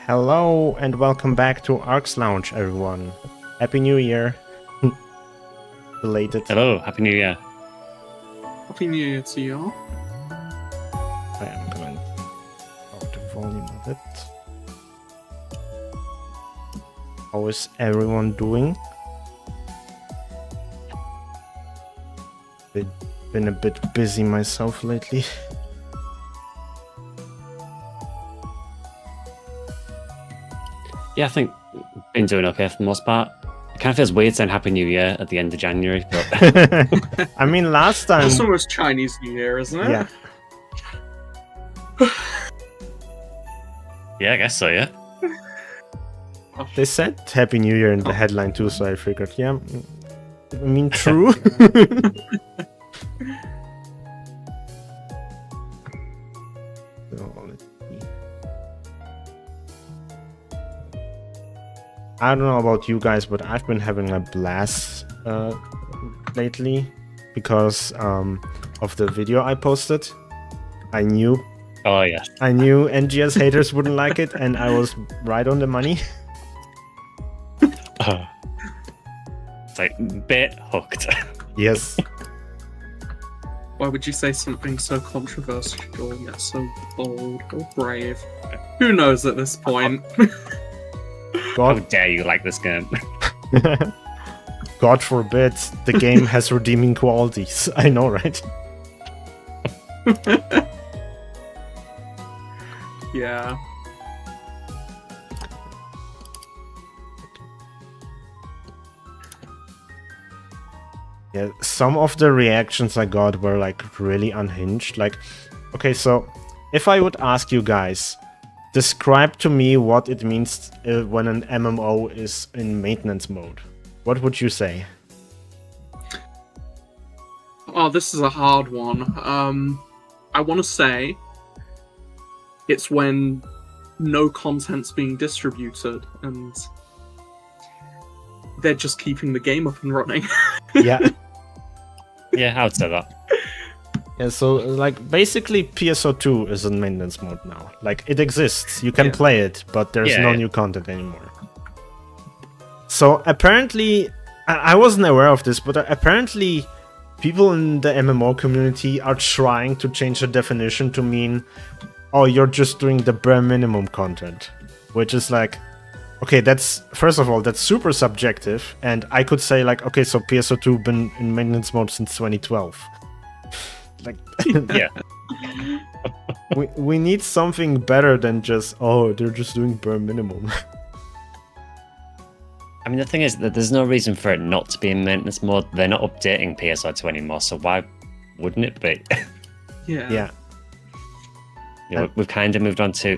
Hello and welcome back to ARKS Lounge, everyone. Happy New Year. Belated. Hello, Happy New Year. Happy New Year to you all. I am going to lower the volume of it. How is everyone doing? Been a bit busy myself lately. Yeah, I think been doing okay for the most part. It kind of feels weird saying Happy New Year at the end of January, but I mean, last time. It's almost Chinese New Year, isn't it? Yeah. yeah, I guess so. Yeah. They said Happy New Year in the headline too, so I figured, yeah, I mean, true. So, let's see. I don't know about you guys, but I've been having a blast lately because of the video I posted. I knew Oh yeah. NGS haters wouldn't like it, and I was right on the money. It's like bit hooked. Yes. Why would you say something so controversial yet so bold or brave? Who knows at this point? How God, dare you like this game? God forbid the game has redeeming qualities. I know, right? Yeah. Yeah, some of the reactions I got were like really unhinged. Like, okay, so if I would ask you guys, describe to me what it means when an MMO is in maintenance mode, what would you say? Oh, this is a hard one. I want to say it's when no content's being distributed and they're just keeping the game up and running. Yeah. Yeah, I would say that. Yeah, so like basically PSO2 is in maintenance mode now. Like it exists, you can Yeah. play it, but there's Yeah, no yeah. new content anymore. So apparently, I wasn't aware of this, but apparently people in the MMO community are trying to change the definition to mean, oh, you're just doing the bare minimum content, which is like, okay, that's, first of all, that's super subjective, and I could say like, okay, so PSO2 been in maintenance mode since 2012. Like, Yeah. we need something better than just, oh, they're just doing bare minimum. I mean, the thing is that there's no reason for it not to be in maintenance mode. They're not updating PSO2 anymore, so why wouldn't it be? Yeah. Yeah. You know, we've kind of moved on to,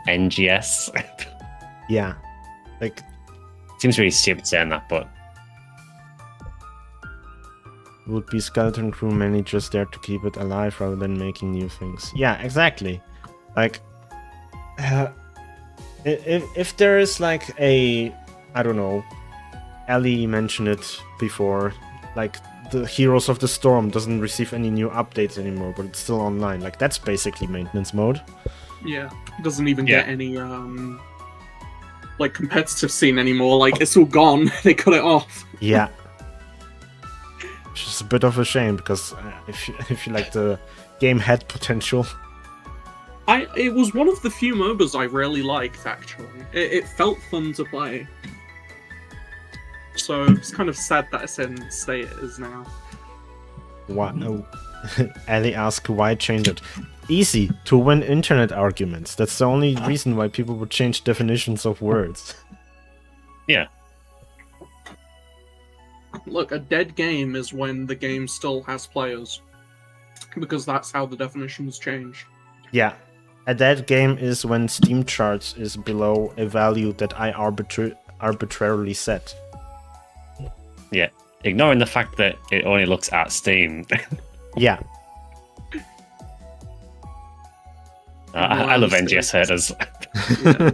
NGS. Yeah. Like, Seems really stupid saying that, but would be skeleton crew mainly just there to keep it alive rather than making new things. Yeah, exactly. Like, if there is like a, I don't know, Ellie mentioned it before, like the Heroes of the Storm doesn't receive any new updates anymore, but it's still online. Like that's basically maintenance mode. Yeah. Doesn't even Yeah. get any like competitive scene anymore. Like it's all gone. They cut it off. Yeah. Which is a bit of a shame because if you like the game had potential. It was one of the few MOBAs I really liked, actually. It felt fun to play. So it's kind of sad that it's in the state it is now. Why? No. Ellie asked why change it. Easy to win internet arguments. That's the only reason why people would change definitions of words. yeah. Look, a dead game is when the game still has players. Because that's how the definitions change. Yeah. A dead game is when Steam charts is below a value that I arbitrarily set. Yeah. Ignoring the fact that it only looks at Steam. Yeah. I love NGS haters. Yeah.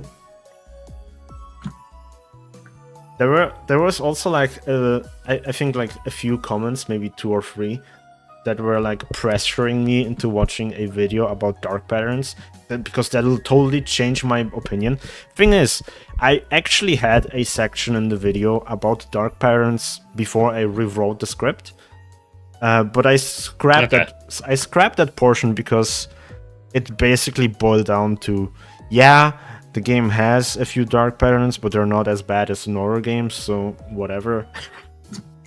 There was also like I think like a few comments, maybe 2 or 3, that were like pressuring me into watching a video about dark patterns, because that'll totally change my opinion. Thing is, I actually had a section in the video about dark patterns before I rewrote the script, but I scrapped that. I scrapped that portion because it basically boiled down to, yeah, the game has a few dark patterns, but they're not as bad as horror games, so whatever.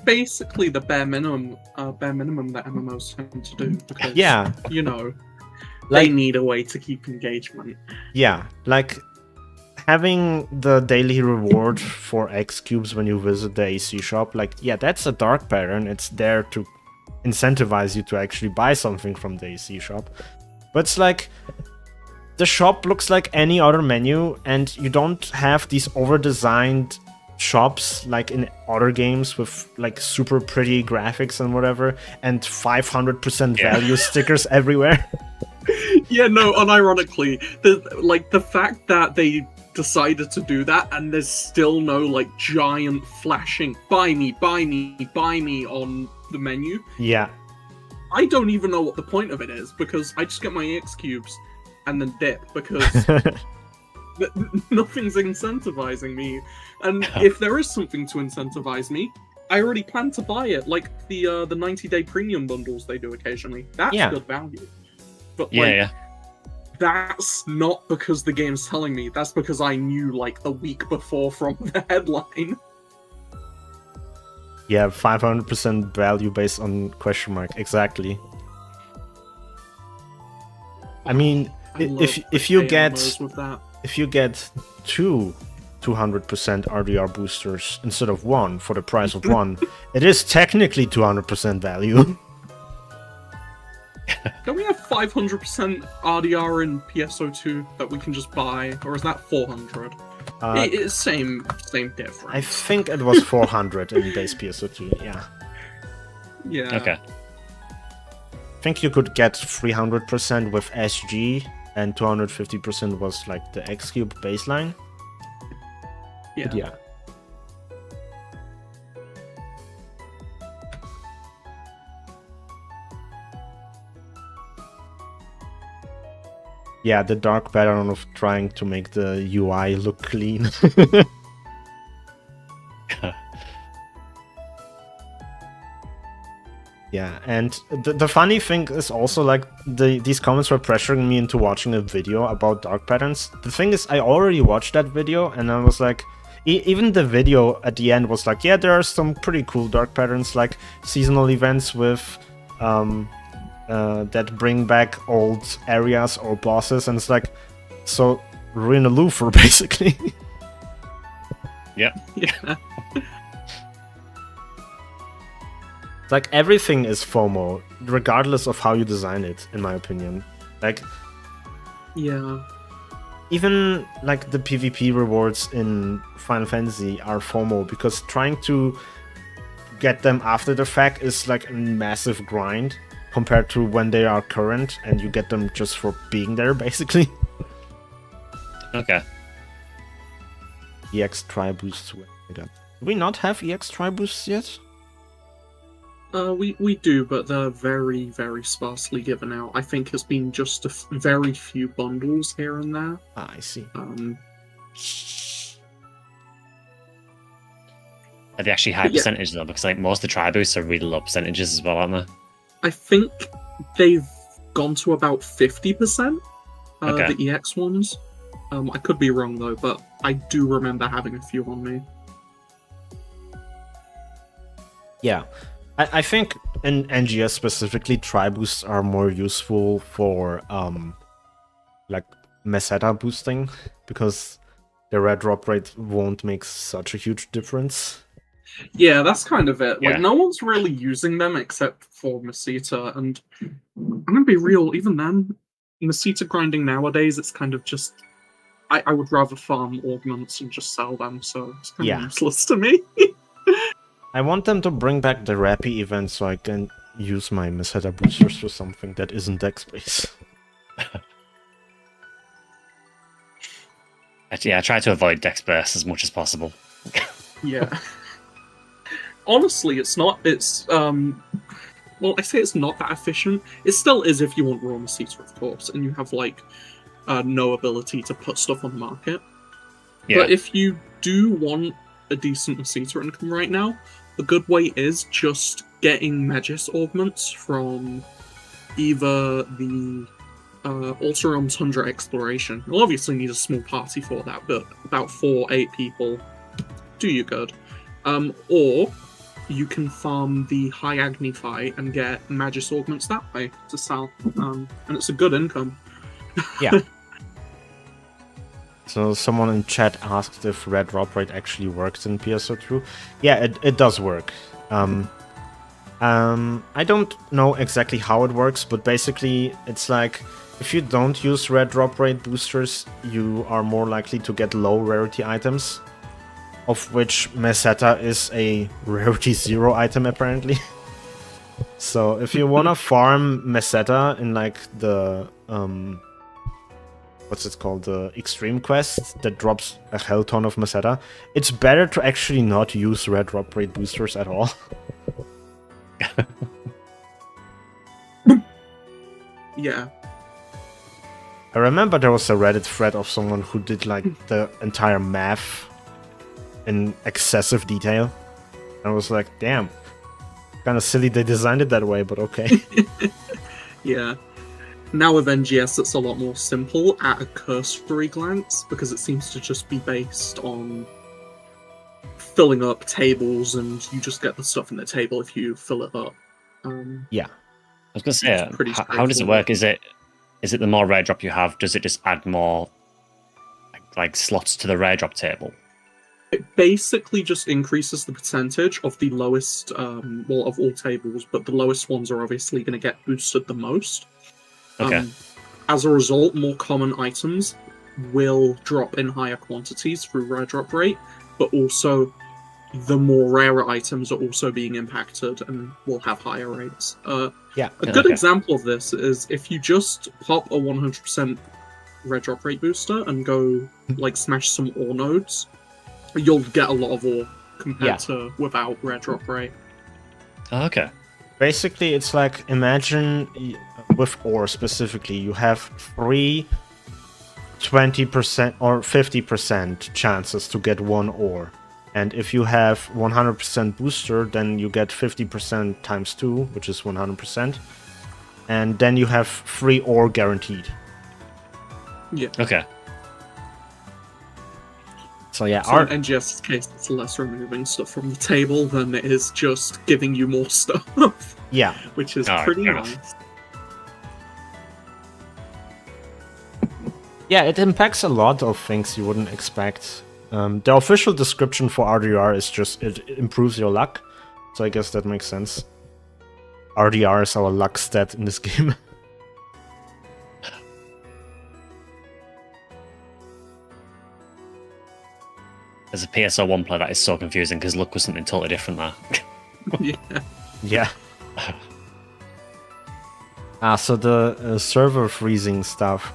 Basically, the bare minimum that MMOs tend to do. Because, yeah, you know, like, they need a way to keep engagement. Yeah, like having the daily reward for X cubes when you visit the AC shop, like, yeah, that's a dark pattern. It's there to incentivize you to actually buy something from the AC shop. But it's like, the shop looks like any other menu, and you don't have these over-designed shops like in other games with like super pretty graphics and whatever, and 500% value stickers everywhere. Yeah, no, unironically, the fact that they decided to do that and there's still no like giant flashing buy me on the menu. Yeah. I don't even know what the point of it is, because I just get my EX cubes and then dip, because nothing's incentivizing me. And if there is something to incentivize me, I already plan to buy it, like the 90-day premium bundles they do occasionally. That's good value. But that's not because the game's telling me. That's because I knew like the week before from the headline. Yeah, 500% value based on question mark. Exactly. I mean, if you get 2 200% RDR boosters instead of 1 for the price of 1, it is technically 200% value. Don't we have 500% RDR in PSO2 that we can just buy, or is that 400? It's same difference. I think it was 400 in base PSO2. Yeah. Yeah. Okay. I think you could get 300% with SG, and 250% was like the X Cube baseline. Yeah. But yeah. Yeah, the dark pattern of trying to make the UI look clean. Yeah, and the funny thing is also, like, these comments were pressuring me into watching a video about dark patterns. The thing is, I already watched that video, and I was like, even the video at the end was like, yeah, there are some pretty cool dark patterns, like seasonal events with that bring back old areas or bosses, and it's like, so ruin a Luthor, basically. Yeah. Like, everything is FOMO, regardless of how you design it, in my opinion. Like, yeah, even like the PvP rewards in Final Fantasy are FOMO, because trying to get them after the fact is like a massive grind compared to when they are current and you get them just for being there, basically. Okay. EX try boosts. Do we not have EX try boosts yet? We do, but they're very, very sparsely given out. I think it's been just a very few bundles here and there. Ah, I see. Are they actually high percentage though? Because like most of the try boosts are really low percentages as well, aren't they? I think they've gone to about 50%. Okay. The EX ones. I could be wrong though, but I do remember having a few on me. Yeah. I think in NGS specifically, try boosts are more useful for like meseta boosting, because the red drop rate won't make such a huge difference. Yeah, that's kind of it. Yeah. Like, no one's really using them except for meseta, and I'm gonna be real, even then, meseta grinding nowadays, it's kind of just... I would rather farm augments and just sell them, so it's kind of useless to me. I want them to bring back the Rappy event so I can use my meseta boosters for something that isn't deck space. Yeah, I try to avoid dex bursts as much as possible. Yeah. Honestly, it's not. It's well, I say it's not that efficient. It still is if you want raw Meseta, of course, and you have like no ability to put stuff on the market. Yeah. But if you do want a decent Meseta income right now, a good way is just getting Magis augments from either the Alteron Tundra Exploration. You'll obviously need a small party for that, but about 4-8 people do you good. Or you can farm the High Agni fight and get Magis augments that way to sell. And it's a good income. Yeah. So someone in chat asked if red drop rate actually works in PSO2. Yeah, it does work. I don't know exactly how it works, but basically it's like if you don't use red drop rate boosters, you are more likely to get low rarity items, of which Meseta is a rarity 0 item apparently. So if you wanna farm Meseta in like the what's it called, the extreme quest that drops a hell ton of Meseta, it's better to actually not use red drop rate boosters at all. Yeah. I remember there was a Reddit thread of someone who did like the entire math in excessive detail. I was like, damn, kind of silly they designed it that way, but okay. Yeah. Now with NGS, it's a lot more simple at a cursory glance because it seems to just be based on filling up tables, and you just get the stuff in the table if you fill it up. Yeah. I was going to say, how does it work? Is it the more rare drop you have, does it just add more like slots to the rare drop table? It basically just increases the percentage of the lowest, of all tables, but the lowest ones are obviously going to get boosted the most. Okay. As a result, more common items will drop in higher quantities through rare drop rate, but also the more rarer items are also being impacted and will have higher rates. Yeah. A good example of this is if you just pop a 100% red drop rate booster and go like smash some ore nodes, you'll get a lot of ore compared to without red drop rate. Okay. Basically, it's like, imagine with ore specifically, you have 3 20% or 50% chances to get 1 ore. And if you have 100% booster, then you get 50% times 2, which is 100%. And then you have 3 ore guaranteed. Yeah. Okay. So in NGS's case, it's less removing stuff from the table than it is just giving you more stuff. Yeah. Which is pretty nice. Yeah, it impacts a lot of things you wouldn't expect. The official description for RDR is just it improves your luck. So I guess that makes sense. RDR is our luck stat in this game. As a PSO1 player, that is so confusing because luck was something totally different there. Yeah. So the server freezing stuff,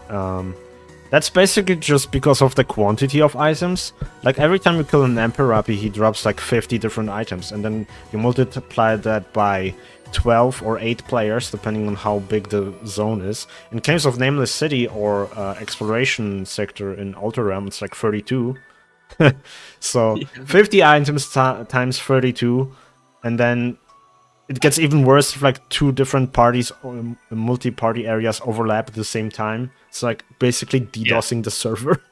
that's basically just because of the quantity of items. Like every time you kill an Emperapi, he drops like 50 different items, and then you multiply that by 12 or 8 players, depending on how big the zone is. In case of Nameless City or Exploration Sector in Outer Realm, it's like 32. So 50 items times 32, and then it gets even worse if like 2 different parties or multi-party areas overlap at the same time. It's like basically DDoSing the server.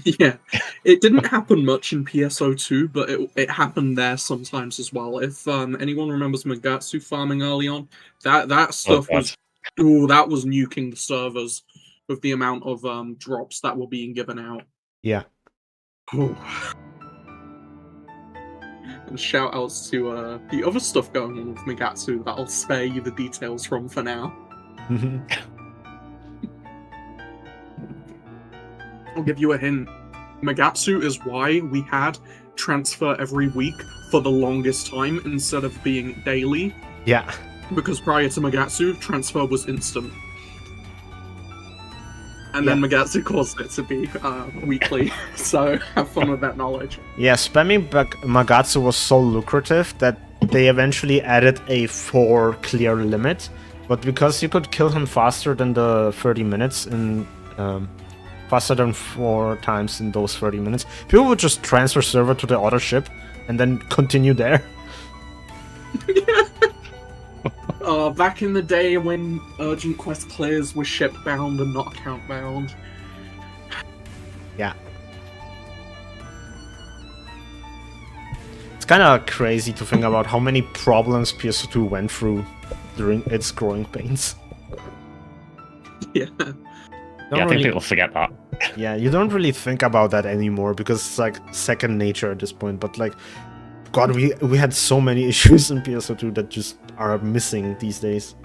Yeah, it didn't happen much in PSO2, but it happened there sometimes as well. If anyone remembers Magatsu farming early on, that stuff was that was nuking the servers with the amount of drops that were being given out. Yeah. Oh. And shout outs to the other stuff going on with Magatsu that I'll spare you the details from for now. I'll give you a hint. Magatsu is why we had transfer every week for the longest time instead of being daily. Yeah. Because prior to Magatsu, transfer was instant. And then Magatsu caused it to be weekly, so have fun with that knowledge. Yeah, spamming Magatsu was so lucrative that they eventually added a 4 clear limit, but because you could kill him faster than the 30 minutes in faster than 4 times in those 30 minutes, people would just transfer server to the other ship and then continue there. Back in the day when urgent quest clears were ship bound and not account bound. Yeah. It's kind of crazy to think about how many problems PS2 went through during its growing pains. Yeah. I think people forget that. Yeah, you don't really think about that anymore because it's like second nature at this point. But like, God, we had so many issues in PS2 that just are missing these days.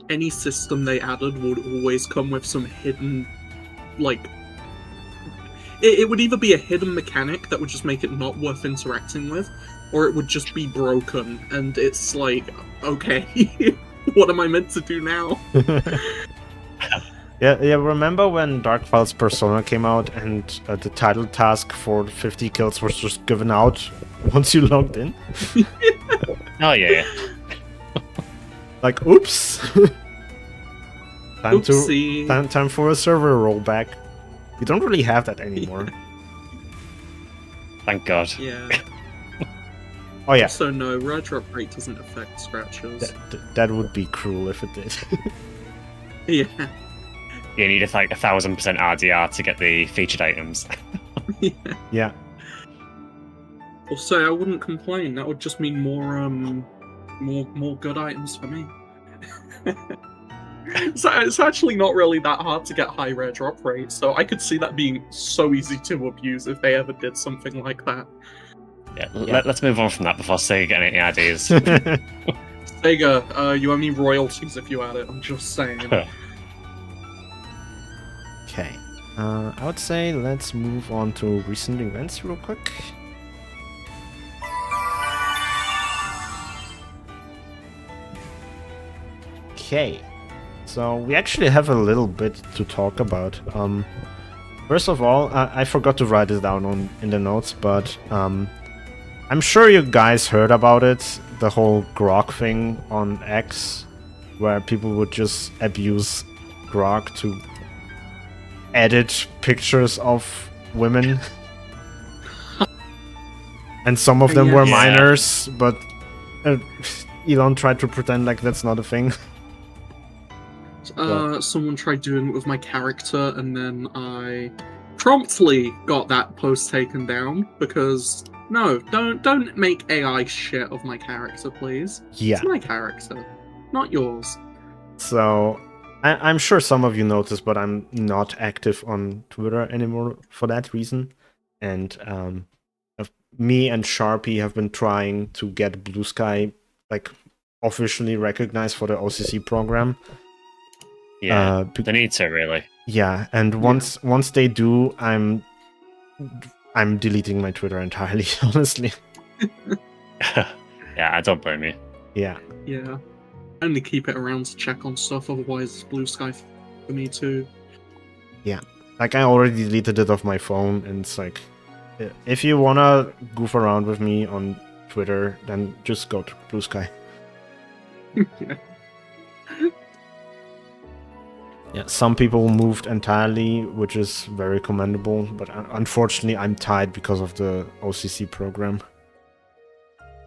Any system they added would always come with some hidden, like... It would either be a hidden mechanic that would just make it not worth interacting with, or it would just be broken, and it's like, okay, what am I meant to do now? Yeah, remember when Dark Files Persona came out and the title task for 50 kills was just given out once you logged in? Oh, yeah. Like, oops! Oopsie. Time for a server rollback. You don't really have that anymore. Thank God. Yeah. Oh yeah. So no, rare drop rate doesn't affect scratches. That would be cruel if it did. Yeah. You need like 1000% RDR to get the featured items. Yeah. Also, I wouldn't complain. That would just mean more good items for me. So it's actually not really that hard to get high rare drop rate, so I could see that being so easy to abuse if they ever did something like that. Yeah, let's move on from that before Sega get any ideas. Sega, you owe me royalties if you add it, I'm just saying. Okay. I would say let's move on to recent events real quick. Okay. So we actually have a little bit to talk about. First of all, I forgot to write it down in the notes, but I'm sure you guys heard about it, the whole grok thing on X, where people would just abuse grok to edit pictures of women. And some of them were minors, but Elon tried to pretend like that's not a thing. Someone tried doing it with my character, and then I promptly got that post taken down because no, don't make AI shit of my character, please. Yeah, it's my character, not yours. So I'm sure some of you noticed, but I'm not active on Twitter anymore for that reason. And me and Sharpie have been trying to get Blue Sky like officially recognized for the OCC program. Yeah, they need to really. Yeah, and once they do, I'm deleting my Twitter entirely, honestly. Yeah, I don't blame you. Yeah. Yeah. Only keep it around to check on stuff, otherwise Blue Sky for me too. Yeah. Like, I already deleted it off my phone, and it's like, if you wanna goof around with me on Twitter, then just go to Blue Sky. Yeah. Yeah, some people moved entirely, which is very commendable, but unfortunately I'm tied because of the OCC program.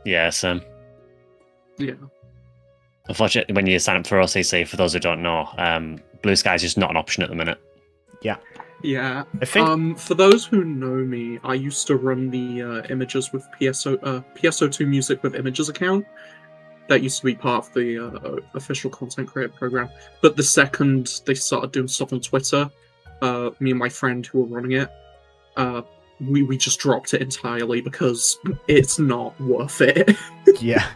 Yeah, same. Yeah. Unfortunately, when you sign up for OCC, for those who don't know, Blue Sky is just not an option at the minute. Yeah. Yeah. I think... for those who know me, I used to run the images with PSO2 Music with Images account. That used to be part of the official content creator program. But the second they started doing stuff on Twitter, me and my friend who were running it, we just dropped it entirely because it's not worth it. Yeah.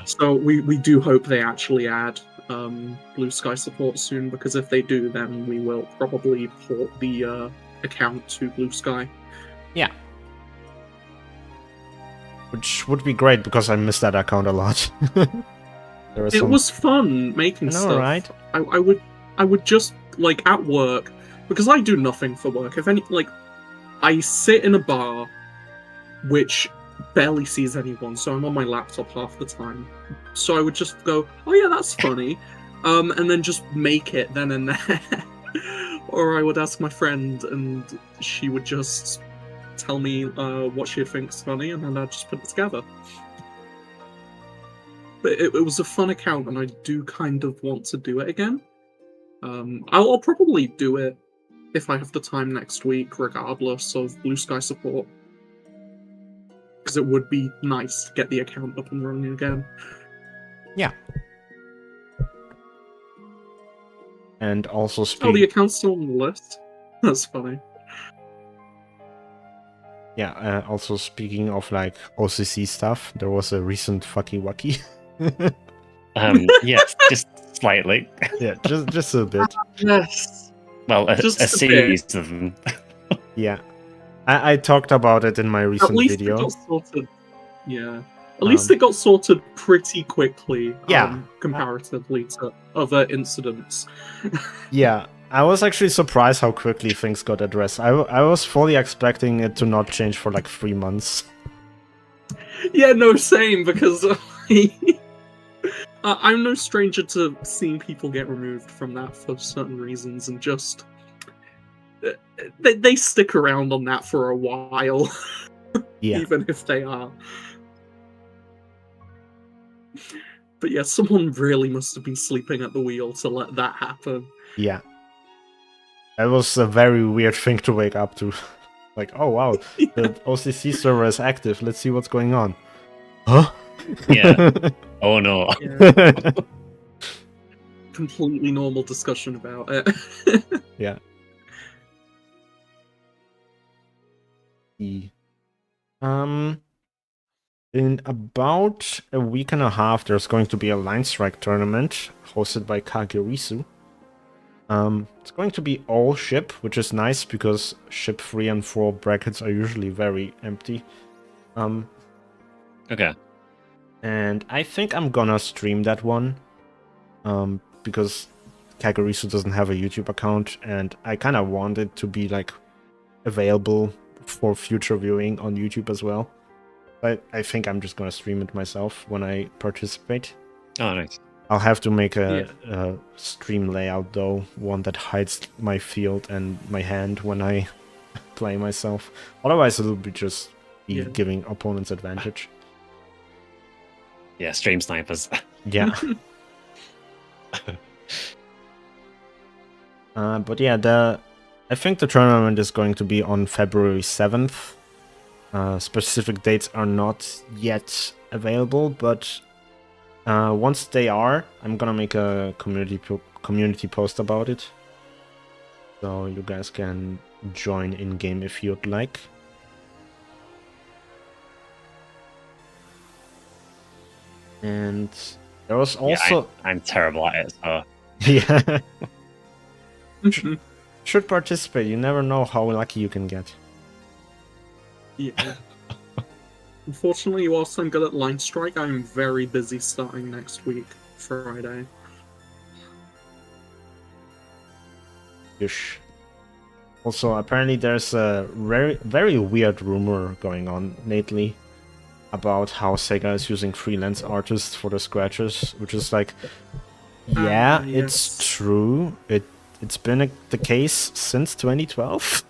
So we do hope they actually add Blue Sky support soon, because if they do, then we will probably port the account to Blue Sky. Yeah. Which would be great, because I miss that account a lot. It was fun making stuff. Right? I would just, like, at work, because I do nothing for work. If any, like, I sit in a bar, which barely sees anyone, so I'm on my laptop half the time. So I would just go, oh yeah, that's funny, and then just make it then and there. Or I would ask my friend, and she would just tell me what she thinks funny, and then I'd just put it together. But it was a fun account, and I do kind of want to do it again. I'll probably do it if I have the time next week, regardless of Blue Sky support. Because it would be nice to get the account up and running again. Yeah. And also Oh, the account's still on the list? That's funny. Yeah, also speaking of like OCC stuff, there was a recent fucky wucky. Yes, just slightly. Yeah, just a bit. Yes. Well, a Just a series of them. Yeah. I talked about it in my recent At least video. it got sorted. Yeah. At least it got sorted pretty quickly. Yeah. Comparatively to other incidents. Yeah. I was actually surprised how quickly things got addressed. I was fully expecting it to not change for like 3 months. Yeah, no, same, because I'm no stranger to seeing people get removed from that for certain reasons, and just they stick around on that for a while. Yeah. Even if they are. But yeah, someone really must have been sleeping at the wheel to let that happen. Yeah. That was a very weird thing to wake up to. Like, oh wow, the OCC server is active. Let's see what's going on. Huh? Yeah. Oh no. Yeah. Completely normal discussion about it. Yeah. In about a week and a half, there's going to be a Line Strike tournament hosted by Kagerisu. It's going to be all ship, which is nice because ship 3 and 4 brackets are usually very empty. Okay. And I think I'm gonna stream that one, because Kagerisu doesn't have a YouTube account, and I kind of want it to be like available for future viewing on YouTube as well. But I think I'm just gonna stream it myself when I participate. Oh, nice. I'll have to make a stream layout though, one that hides my field and my hand when I play myself. Otherwise, it'll be just giving opponents advantage. Yeah, stream snipers. Yeah. But yeah, I think the tournament is going to be on February 7th. Specific dates are not yet available, but once they are, I'm gonna make a community post about it, so you guys can join in game if you'd like. And there was also I'm terrible at it. So yeah. Should participate. You never know how lucky you can get. Yeah. Unfortunately, whilst I'm good at Line Strike, I'm very busy starting next week, Friday. Ish. Also, apparently there's a very weird rumor going on lately about how SEGA is using freelance artists for the scratches, which is like, yeah, yes. It's true. It's been the case since 2012.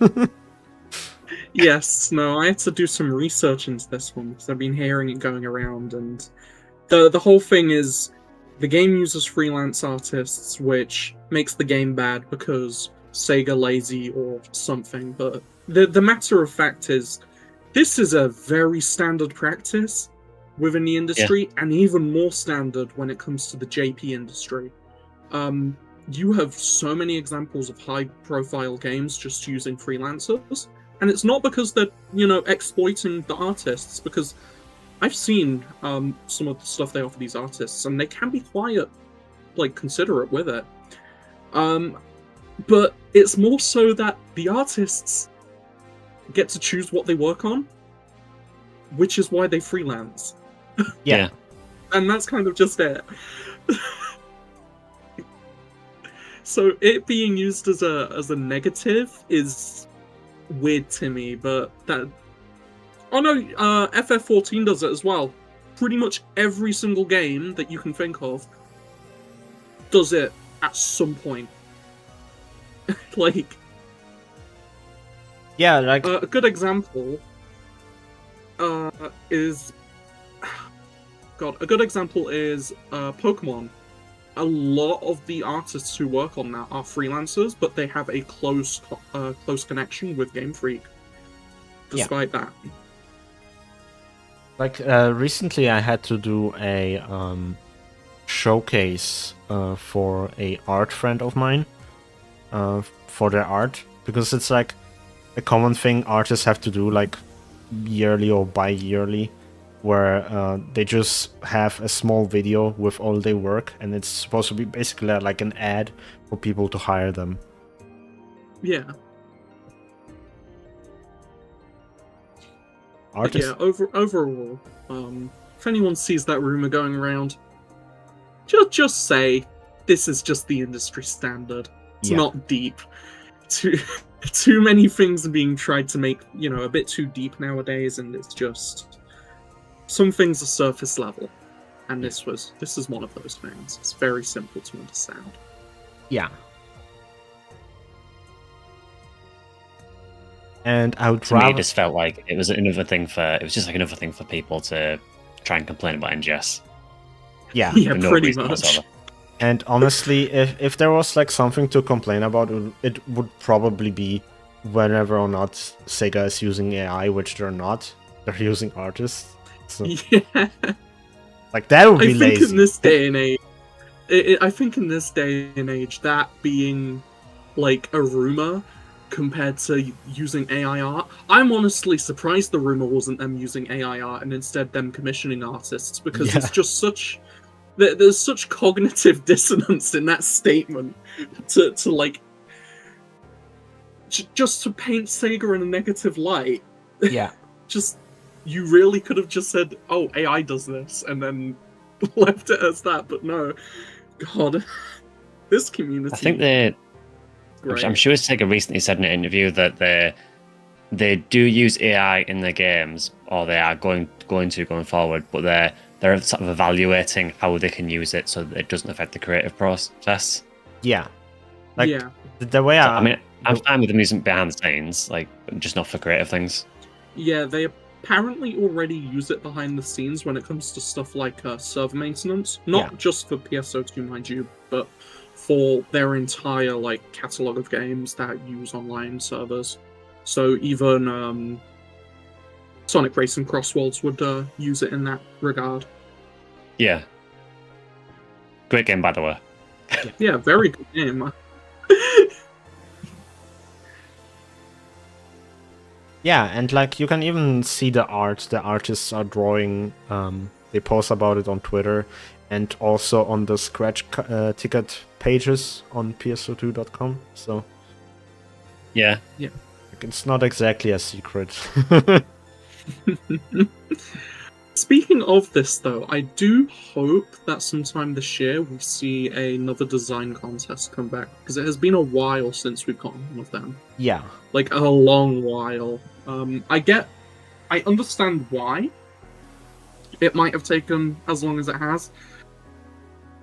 Yes, no, I had to do some research into this one because I've been hearing it going around, and the whole thing is the game uses freelance artists, which makes the game bad because SEGA lazy or something. But the matter of fact is, this is a very standard practice within the industry, and even more standard when it comes to the JP industry. You have so many examples of high-profile games just using freelancers. And it's not because they're, exploiting the artists, because I've seen some of the stuff they offer these artists, and they can be quite, considerate with it. But it's more so that the artists get to choose what they work on, which is why they freelance. Yeah. And that's kind of just it. So it being used as a negative is weird to me, but Oh no, FF14 does it as well. Pretty much every single game that you can think of does it at some point. Like, yeah, like a good example is Pokemon. A lot of the artists who work on that are freelancers, but they have a close connection with Game Freak. Despite that, like recently, I had to do a showcase for a art friend of mine for their art, because it's like a common thing artists have to do, like yearly or bi-yearly, where they just have a small video with all their work, and it's supposed to be basically like an ad for people to hire them. Yeah. Artists? Yeah, overall, if anyone sees that rumor going around, just say this is just the industry standard. It's not deep. Too many things are being tried to make, a bit too deep nowadays, and it's just some things are surface level, and this is one of those things. It's very simple to understand. Yeah. And I would to me, it just felt like it was just like another thing for people to try and complain about NGS. Yeah, yeah, pretty much. And honestly, if there was like something to complain about, it would probably be whether or not SEGA is using AI, which they're not. They're using artists. So, yeah. Like, that would be lazy. I think in this day and age, that being like a rumor compared to using AI art, I'm honestly surprised the rumor wasn't them using AI art and instead them commissioning artists, because it's just there's such cognitive dissonance in that statement to like just to paint SEGA in a negative light. Yeah. You really could have just said, oh, AI does this, and then left it as that, but no. God, this community. I think I'm sure SEGA recently said in an interview that they do use AI in their games, or they are going forward, but they're sort of evaluating how they can use it so that it doesn't affect the creative process. Yeah. Like, the way I'm fine with them using behind the scenes, like, just not for creative things. Yeah, they apparently already use it behind the scenes when it comes to stuff like server maintenance. Not just for PSO2, mind you, but for their entire like catalog of games that use online servers. So even Sonic Racing Crossworlds would use it in that regard. Yeah. Great game, by the way. Yeah, very good game. Yeah, and like you can even see the art the artists are drawing. They post about it on Twitter and also on the scratch ticket pages on pso2.com. So yeah, like, it's not exactly a secret. Speaking of this, though, I do hope that sometime this year we see another design contest come back, because it has been a while since we've gotten one of them. Yeah. Like, a long while. I understand why it might have taken as long as it has,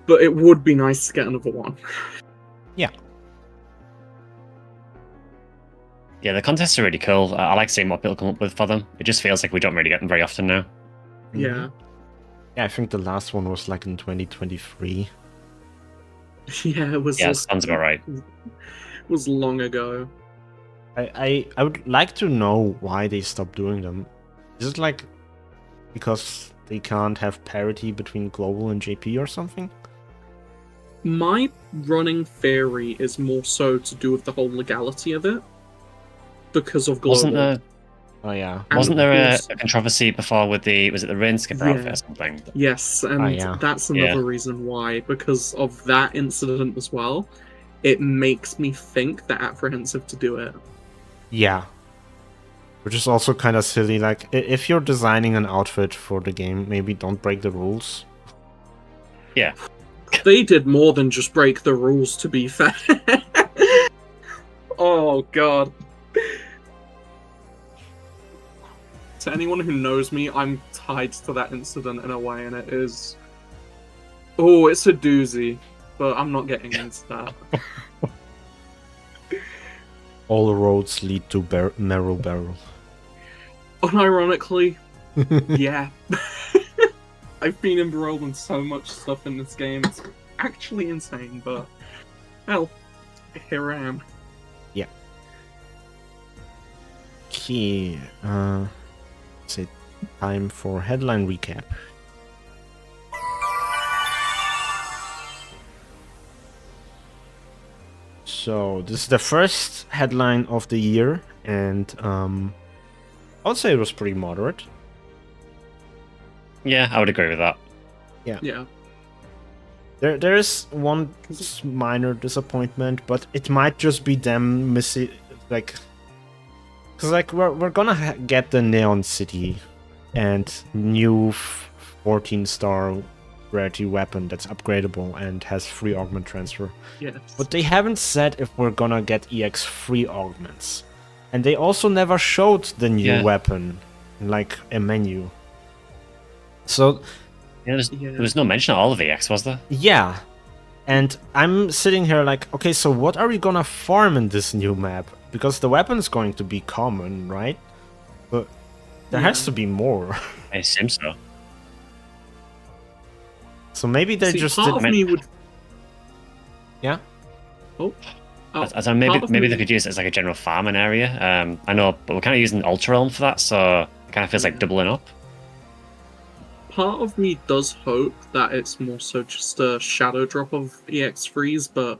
but it would be nice to get another one. Yeah. Yeah, the contests are really cool. I like seeing what people come up with for them. It just feels like we don't really get them very often now. Yeah. Yeah, I think the last one was like in 2023. Yeah, it was. Yeah, sounds about right. It was long ago. I would like to know why they stopped doing them. Is it like because they can't have parity between global and JP or something? My running theory is more so to do with the whole legality of it, because of global. Wasn't there? Oh yeah. Wasn't there a controversy before with was it the Rain Skipper outfit or something? Yes, and that's another reason why, because of that incident as well. It makes me think they're apprehensive to do it. Yeah. Which is also kind of silly. Like, if you're designing an outfit for the game, maybe don't break the rules. Yeah. They did more than just break the rules, to be fair. Oh, God. to anyone who knows me, I'm tied to that incident in a way, and it is... Oh, it's a doozy, but I'm not getting into that. All roads lead to Meryl Beryl. Unironically, yeah. I've been embroiled in so much stuff in this game. It's actually insane, but... Hell, here I am. Yeah. Okay, it's time for headline recap. So this is the first headline of the year, and I would say it was pretty moderate. Yeah, I would agree with that. Yeah. There is one minor disappointment, but it might just be them missing, like, because like we're gonna get the Neon City and new 14-star rarity weapon that's upgradable and has free augment transfer. Yes. But they haven't said if we're gonna get EX free augments, and they also never showed the new weapon in like a menu. So. There was no mention of all of EX, was there? Yeah. And I'm sitting here like, okay, so what are we gonna farm in this new map? Because the weapon's going to be common, right? But there has to be more. I assume so. So maybe they just part of me would... Yeah? Maybe they could use it as like a general farming area. I know, but we're kind of using Ultra Realm for that, so it kind of feels like doubling up. Part of me does hope that it's more so just a shadow drop of EX freeze, but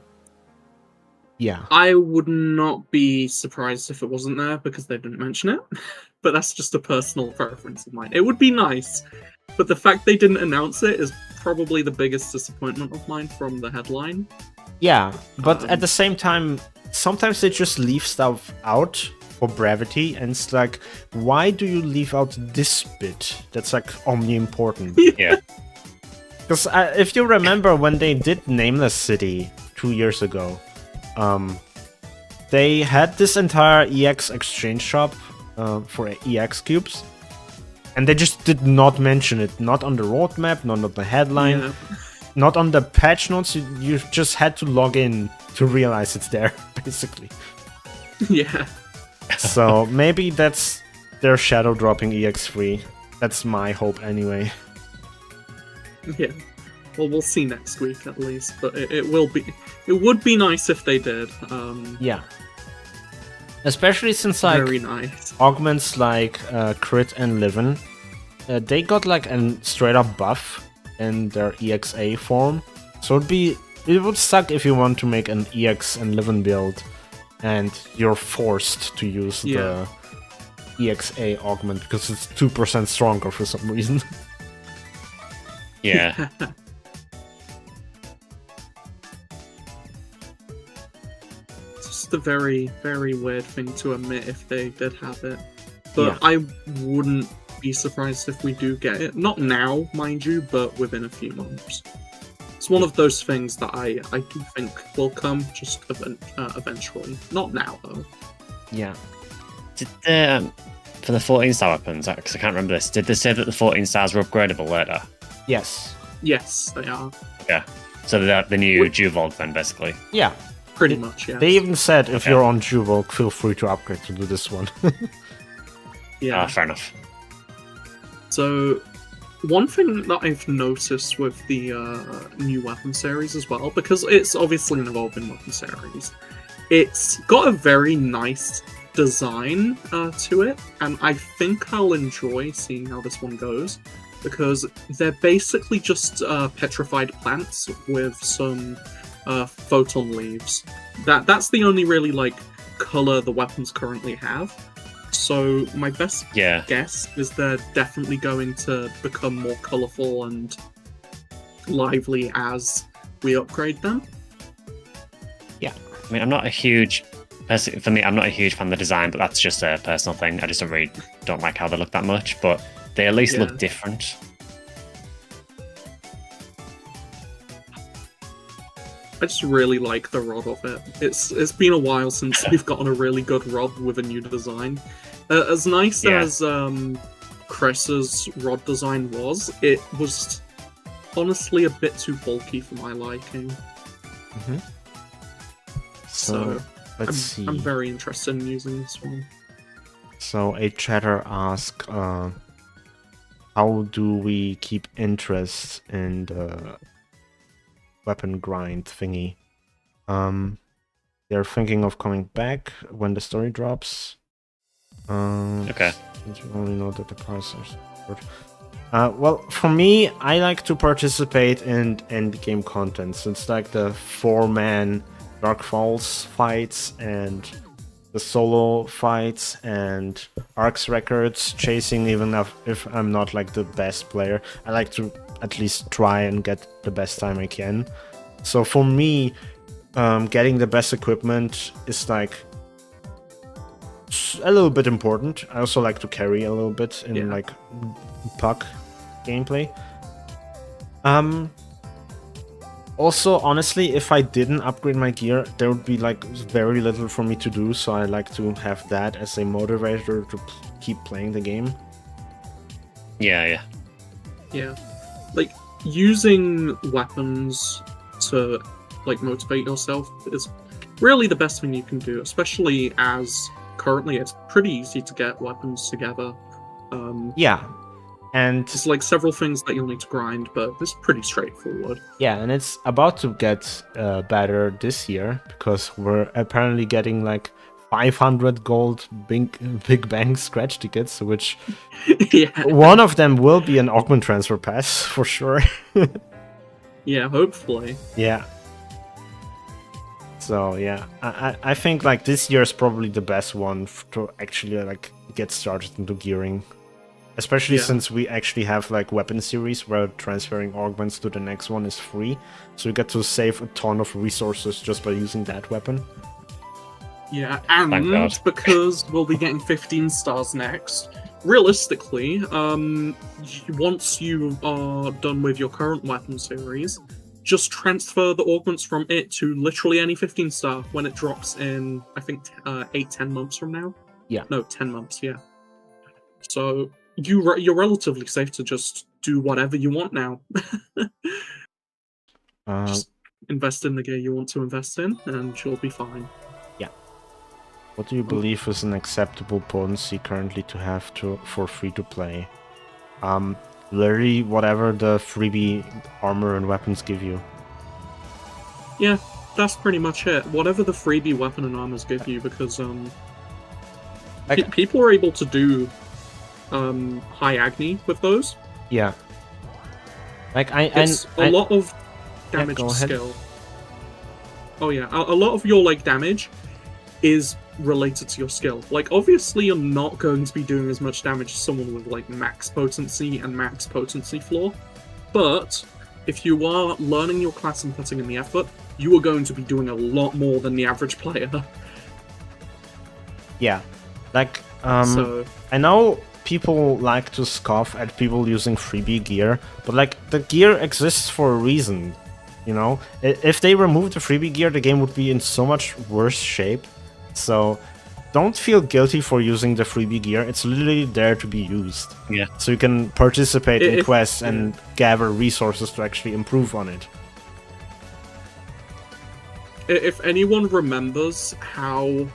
yeah, I would not be surprised if it wasn't there because they didn't mention it. But that's just a personal preference of mine. It would be nice, but the fact they didn't announce it is probably the biggest disappointment of mine from the headline. Yeah, but at the same time, sometimes they just leave stuff out for brevity, and it's like, why do you leave out this bit that's like omni-important? Yeah. Because if you remember when they did Nameless City 2 years ago, they had this entire EX exchange shop for EX cubes, and they just did not mention it, not on the roadmap, not on the headline, not on the patch notes. You just had to log in to realize it's there, basically. Yeah. So maybe that's their shadow dropping EX3. That's my hope anyway. Yeah. Well, we'll see next week at least, but it would be nice if they did. Yeah. Especially since like very nice augments like crit and livin, they got like a straight up buff in their EXA form. So it would suck if you want to make an EX and livin build and you're forced to use the EXA augment because it's 2% stronger for some reason. Yeah. It's just a very, very weird thing to admit if they did have it. But I wouldn't be surprised if we do get it. Not now, mind you, but within a few months. It's one of those things that I do think will come just eventually. Not now, though. Yeah. Did for the 14-star weapons, because I can't remember this, did they say that the 14 stars were upgradable later? Yes. Yes, they are. Yeah. So they're the new Juvolk then, basically. Yeah. Pretty much, yeah. They even said if you're on Juvolk, feel free to upgrade to do this one. Yeah. Fair enough. So, one thing that I've noticed with the new weapon series as well, because it's obviously an evolving weapon series, it's got a very nice design to it, and I think I'll enjoy seeing how this one goes, because they're basically just petrified plants with some photon leaves. That's the only really like color the weapons currently have. So my best guess is they're definitely going to become more colorful and lively as we upgrade them. Yeah. I mean, I'm not a huge fan of the design, but that's just a personal thing. I just don't like how they look that much, but they at least look different. I just really like the rod of it. It's been a while since we've gotten a really good rod with a new design. As nice as Chris's rod design was, it was honestly a bit too bulky for my liking. Mm-hmm. So let's see. I'm very interested in using this one. So a chatter asks, how do we keep interest in the weapon grind thingy? They're thinking of coming back when the story drops. Okay. Since we only know that the cars are support. Well, for me, I like to participate in end game content. So it's like the 4-man Dark Falls fights and the solo fights and ARKS records chasing, even if I'm not like the best player. I like to at least try and get the best time I can. So for me, getting the best equipment is like a little bit important. I also like to carry a little bit in like puck gameplay. Also, honestly, if I didn't upgrade my gear, there would be like very little for me to do, so I like to have that as a motivator to keep playing the game. Yeah. Like, using weapons to like motivate yourself is really the best thing you can do, especially as currently it's pretty easy to get weapons together. Yeah. And it's like several things that you'll need to grind, but it's pretty straightforward. Yeah, and it's about to get better this year because we're apparently getting like 500 gold Big Bang scratch tickets, which one of them will be an augment transfer pass for sure. Yeah, hopefully. Yeah. So yeah, I think like this year is probably the best one to actually like get started into gearing. Especially since we actually have like weapon series where transferring augments to the next one is free. So you get to save a ton of resources just by using that weapon. Yeah, and because we'll be getting 15 stars next, realistically, once you are done with your current weapon series, just transfer the augments from it to literally any 15 star when it drops in, I think, 8-10 months from now? Yeah. No, 10 months, yeah. So you're relatively safe to just do whatever you want now. Just invest in the gear you want to invest in, and you'll be fine. Yeah. What do you believe is an acceptable potency currently to have for free to play? Literally whatever the freebie armor and weapons give you. Yeah, that's pretty much it. Whatever the freebie weapon and armors give you, because people are able to do high Agni with those. Yeah. Like it's a lot of damage skill. Oh yeah, a lot of your like damage is related to your skill. Like obviously you're not going to be doing as much damage as someone with like max potency and max potency floor, but if you are learning your class and putting in the effort, you are going to be doing a lot more than the average player. Yeah. Like I know people like to scoff at people using freebie gear, but like the gear exists for a reason, you know? If they remove the freebie gear, the game would be in so much worse shape. So don't feel guilty for using the freebie gear. It's literally there to be used. Yeah. So you can participate in quests and gather resources to actually improve on it. If anyone remembers how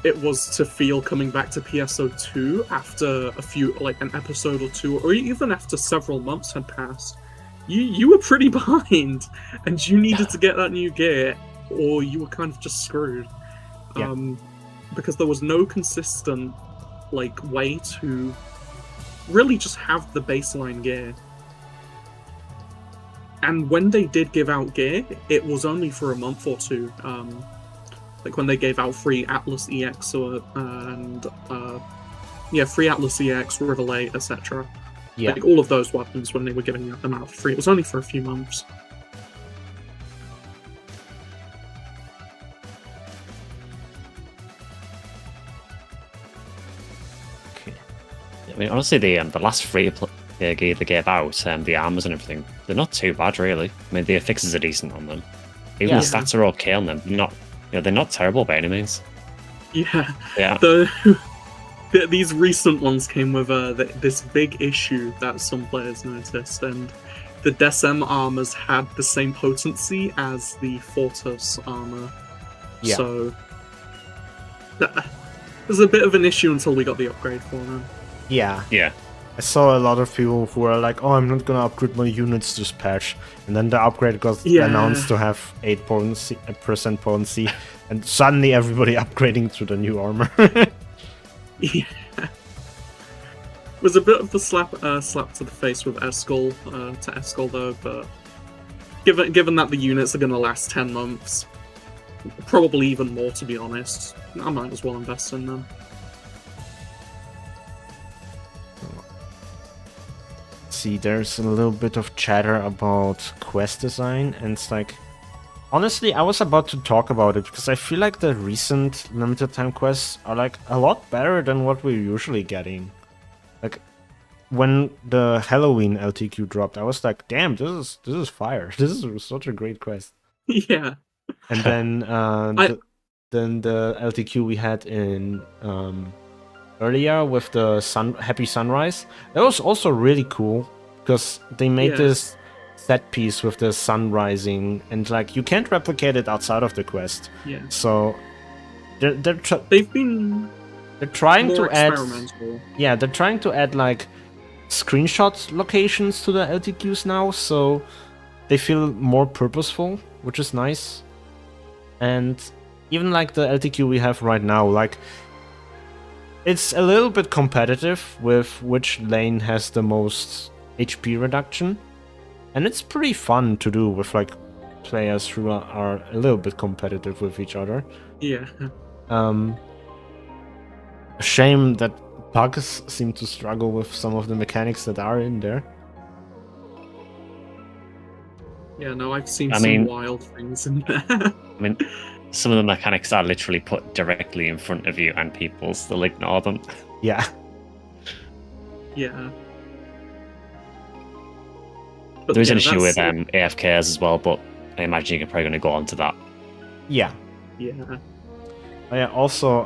it was to feel coming back to PSO2 after a few, like an episode or two, or even after several months had passed, you were pretty behind, and you needed to get that new gear, or you were kind of just screwed. Because there was no consistent like way to really just have the baseline gear. And when they did give out gear, it was only for a month or two. Like when they gave out free Atlas EX free Atlas EX, Riverlay, etc. Yeah. Like all of those weapons, when they were giving them out for free, it was only for a few months. Okay. I mean, honestly, the last free gear they gave out, the armors and everything, they're not too bad, really. I mean, the affixes are decent on them. Even the stats are okay on them. They're not terrible by any means. Yeah. Yeah. these recent ones came with this big issue that some players noticed, and the Desem armors had the same potency as the Fortus armor. Yeah. So that was a bit of an issue until we got the upgrade for them. Yeah. Yeah. I saw a lot of people who are like, oh, I'm not gonna upgrade my units this patch. And then the upgrade got announced to have 8% potency, and suddenly everybody upgrading to the new armor. Yeah. It was a bit of the slap to the face with Eskel, to Eskel though, but given that the units are gonna last 10 months, probably even more to be honest, I might as well invest in them. See, there's a little bit of chatter about quest design, and it's like, honestly, I was about to talk about it because I feel like the recent limited time quests are like a lot better than what we're usually getting. Like when the Halloween LTQ dropped, I was like, damn, this is fire. This is such a great quest. Yeah. And then then the LTQ we had in earlier with the Happy Sunrise, that was also really cool because they made this set piece with the sun rising, and like you can't replicate it outside of the quest. Yeah. So they've been they're trying more to add experimental. Yeah, they're trying to add like screenshot locations to the LTQs now, so they feel more purposeful, which is nice. And even like the LTQ we have right now, like it's a little bit competitive with which lane has the most HP reduction. And it's pretty fun to do with like players who are a little bit competitive with each other. Yeah. A shame that bugs seem to struggle with some of the mechanics that are in there. Yeah, no, I've seen some wild things in there. I mean, some of the mechanics are literally put directly in front of you and people still ignore them. Yeah. Yeah. But there is an issue with AFKs as well, but I imagine you're probably going to go on to that. Yeah. Yeah. Yeah, also,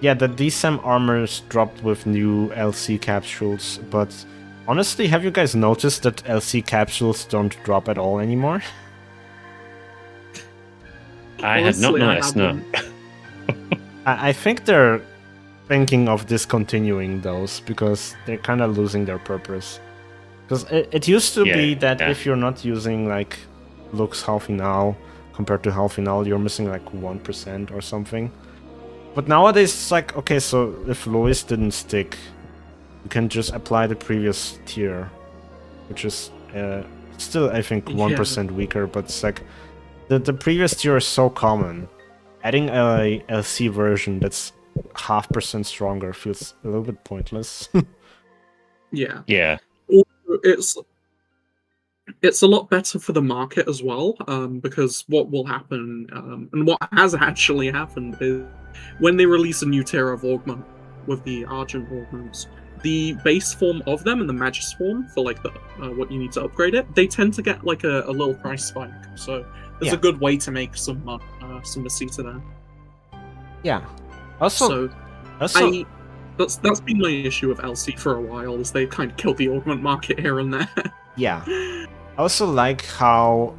yeah, the DSEM armors dropped with new LC capsules, but honestly, have you guys noticed that LC capsules don't drop at all anymore? I had not noticed, no. I think they're thinking of discontinuing those because they're kind of losing their purpose. Because it used to be that if you're not using like Lux Halfinal compared to Halfinal, you're missing like 1% or something. But nowadays it's like, okay, so if Lois didn't stick, you can just apply the previous tier, which is still, I think, 1% weaker, but it's like the previous tier is so common. Adding a LC version that's 0.5% stronger feels a little bit pointless. Yeah. Yeah. It's a lot better for the market as well, because what will happen, and what has actually happened, is when they release a new tier of augment with the Argent augments, the base form of them and the Magus form for like the what you need to upgrade it, they tend to get like a little price spike. So there's a good way to make some Masita there. Yeah. Also, that's been my issue with LC for a while, is they kind of killed the augment market here and there. Yeah. I also like how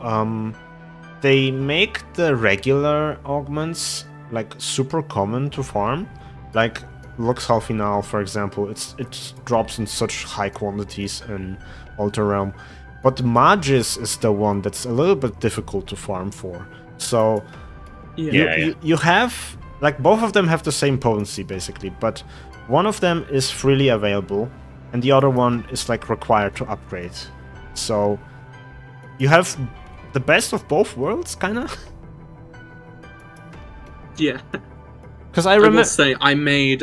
they make the regular augments like super common to farm. Like Lux Halfinal, for example, it drops in such high quantities in Alter Realm. But Magus is the one that's a little bit difficult to farm for. So you have, like, both of them have the same potency basically, but one of them is freely available and the other one is like required to upgrade. So you have the best of both worlds, kind of. Yeah. Because I remember, say I made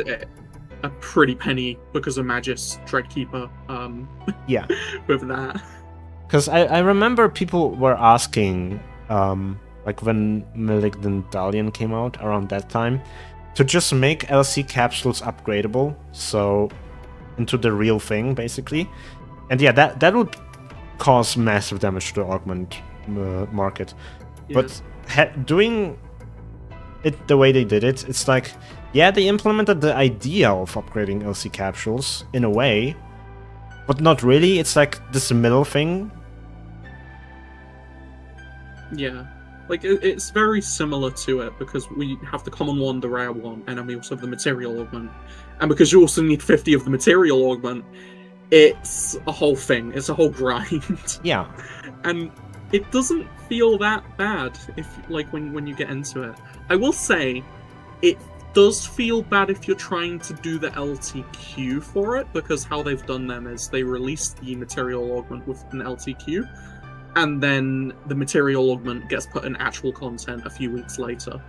a pretty penny because of Magus Dreadkeeper. Yeah. With that. Because I remember people were asking, like when Malignant Dalian came out around that time, to just make LC capsules upgradable, so into the real thing, basically. And yeah, that would cause massive damage to the augment market. Yeah. But doing it the way they did it, it's like, Yeah, they implemented the idea of upgrading LC capsules in a way, but not really. It's like this middle thing. Yeah. Like, it's very similar to it, because we have the common one, the rare one, and then we also have the material augment. And because you also need 50 of the material augment, it's a whole thing. It's a whole grind. Yeah. And it doesn't feel that bad when you get into it. I will say, it does feel bad if you're trying to do the LTQ for it, because how they've done them is they release the material augment with an LTQ, and then the material augment gets put in actual content a few weeks later.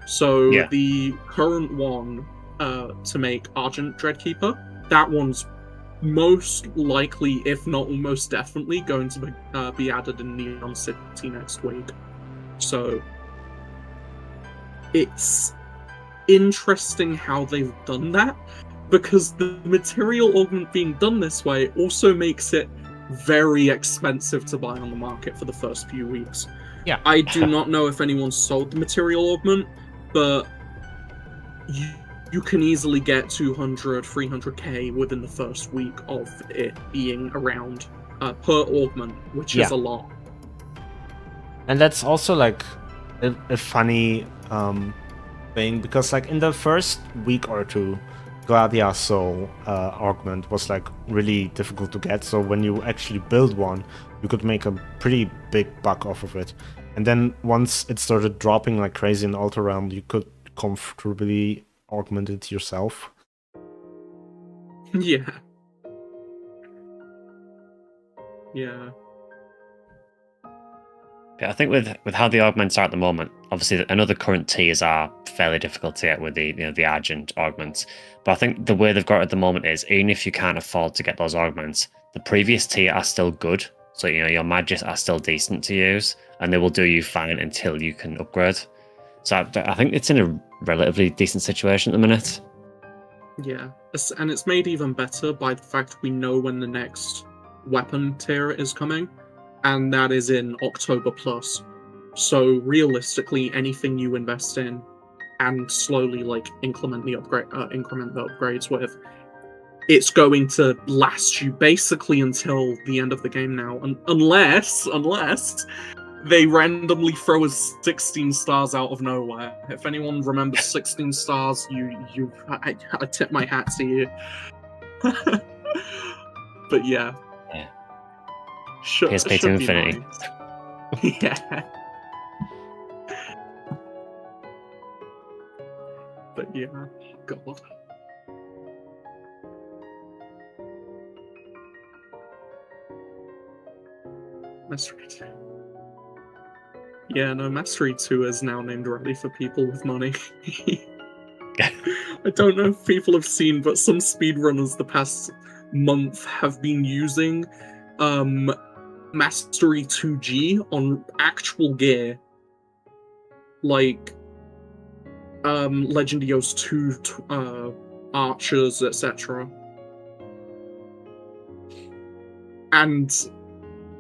So the current one to make Argent Dreadkeeper, that one's most likely, if not almost definitely, going to be added in Neon City next week. So it's interesting how they've done that, because the material augment being done this way also makes it very expensive to buy on the market for the first few weeks. Yeah. I do not know if anyone sold the material augment, but you can easily get 200, 300k within the first week of it being around per augment, which is a lot. And that's also like a funny thing, because like in the first week or two, Gladia Soul augment was like really difficult to get, so when you actually build one, you could make a pretty big buck off of it. And then once it started dropping like crazy in Ultra Realm, you could comfortably augment it yourself. Yeah. Yeah, I think with how the augments are at the moment, obviously another current tiers are fairly difficult to get with the Argent augments. But I think the way they've got it at the moment is, even if you can't afford to get those augments, the previous tier are still good. So your Magis are still decent to use, and they will do you fine until you can upgrade. So I think it's in a relatively decent situation at the minute. Yeah, and it's made even better by the fact we know when the next weapon tier is coming, and that is in October plus. So realistically, anything you invest in and slowly increment the upgrades with, it's going to last you basically until the end of the game now, unless they randomly throw us 16 stars out of nowhere. If anyone remembers 16 stars, I tip my hat to you. But yeah. PSP to infinity. Nice. Yeah. But yeah, God. Mastery 2. Yeah, no, Mastery 2 is now named ready for people with money. I don't know if people have seen, but some speedrunners the past month have been using Mastery 2G on actual gear, like Legendios 2 archers, etc. And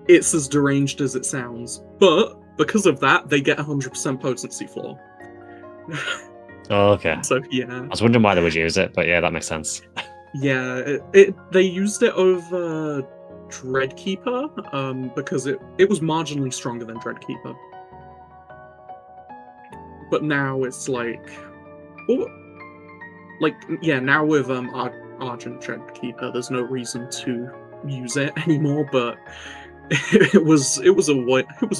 it's as deranged as it sounds, but because of that, they get 100% potency floor. Oh, okay. So yeah, I was wondering why they would use it, but yeah, that makes sense. Yeah, they used it over Dreadkeeper, because it was marginally stronger than Dreadkeeper. But now it's now with Argent Dreadkeeper, there's no reason to use it anymore. But it was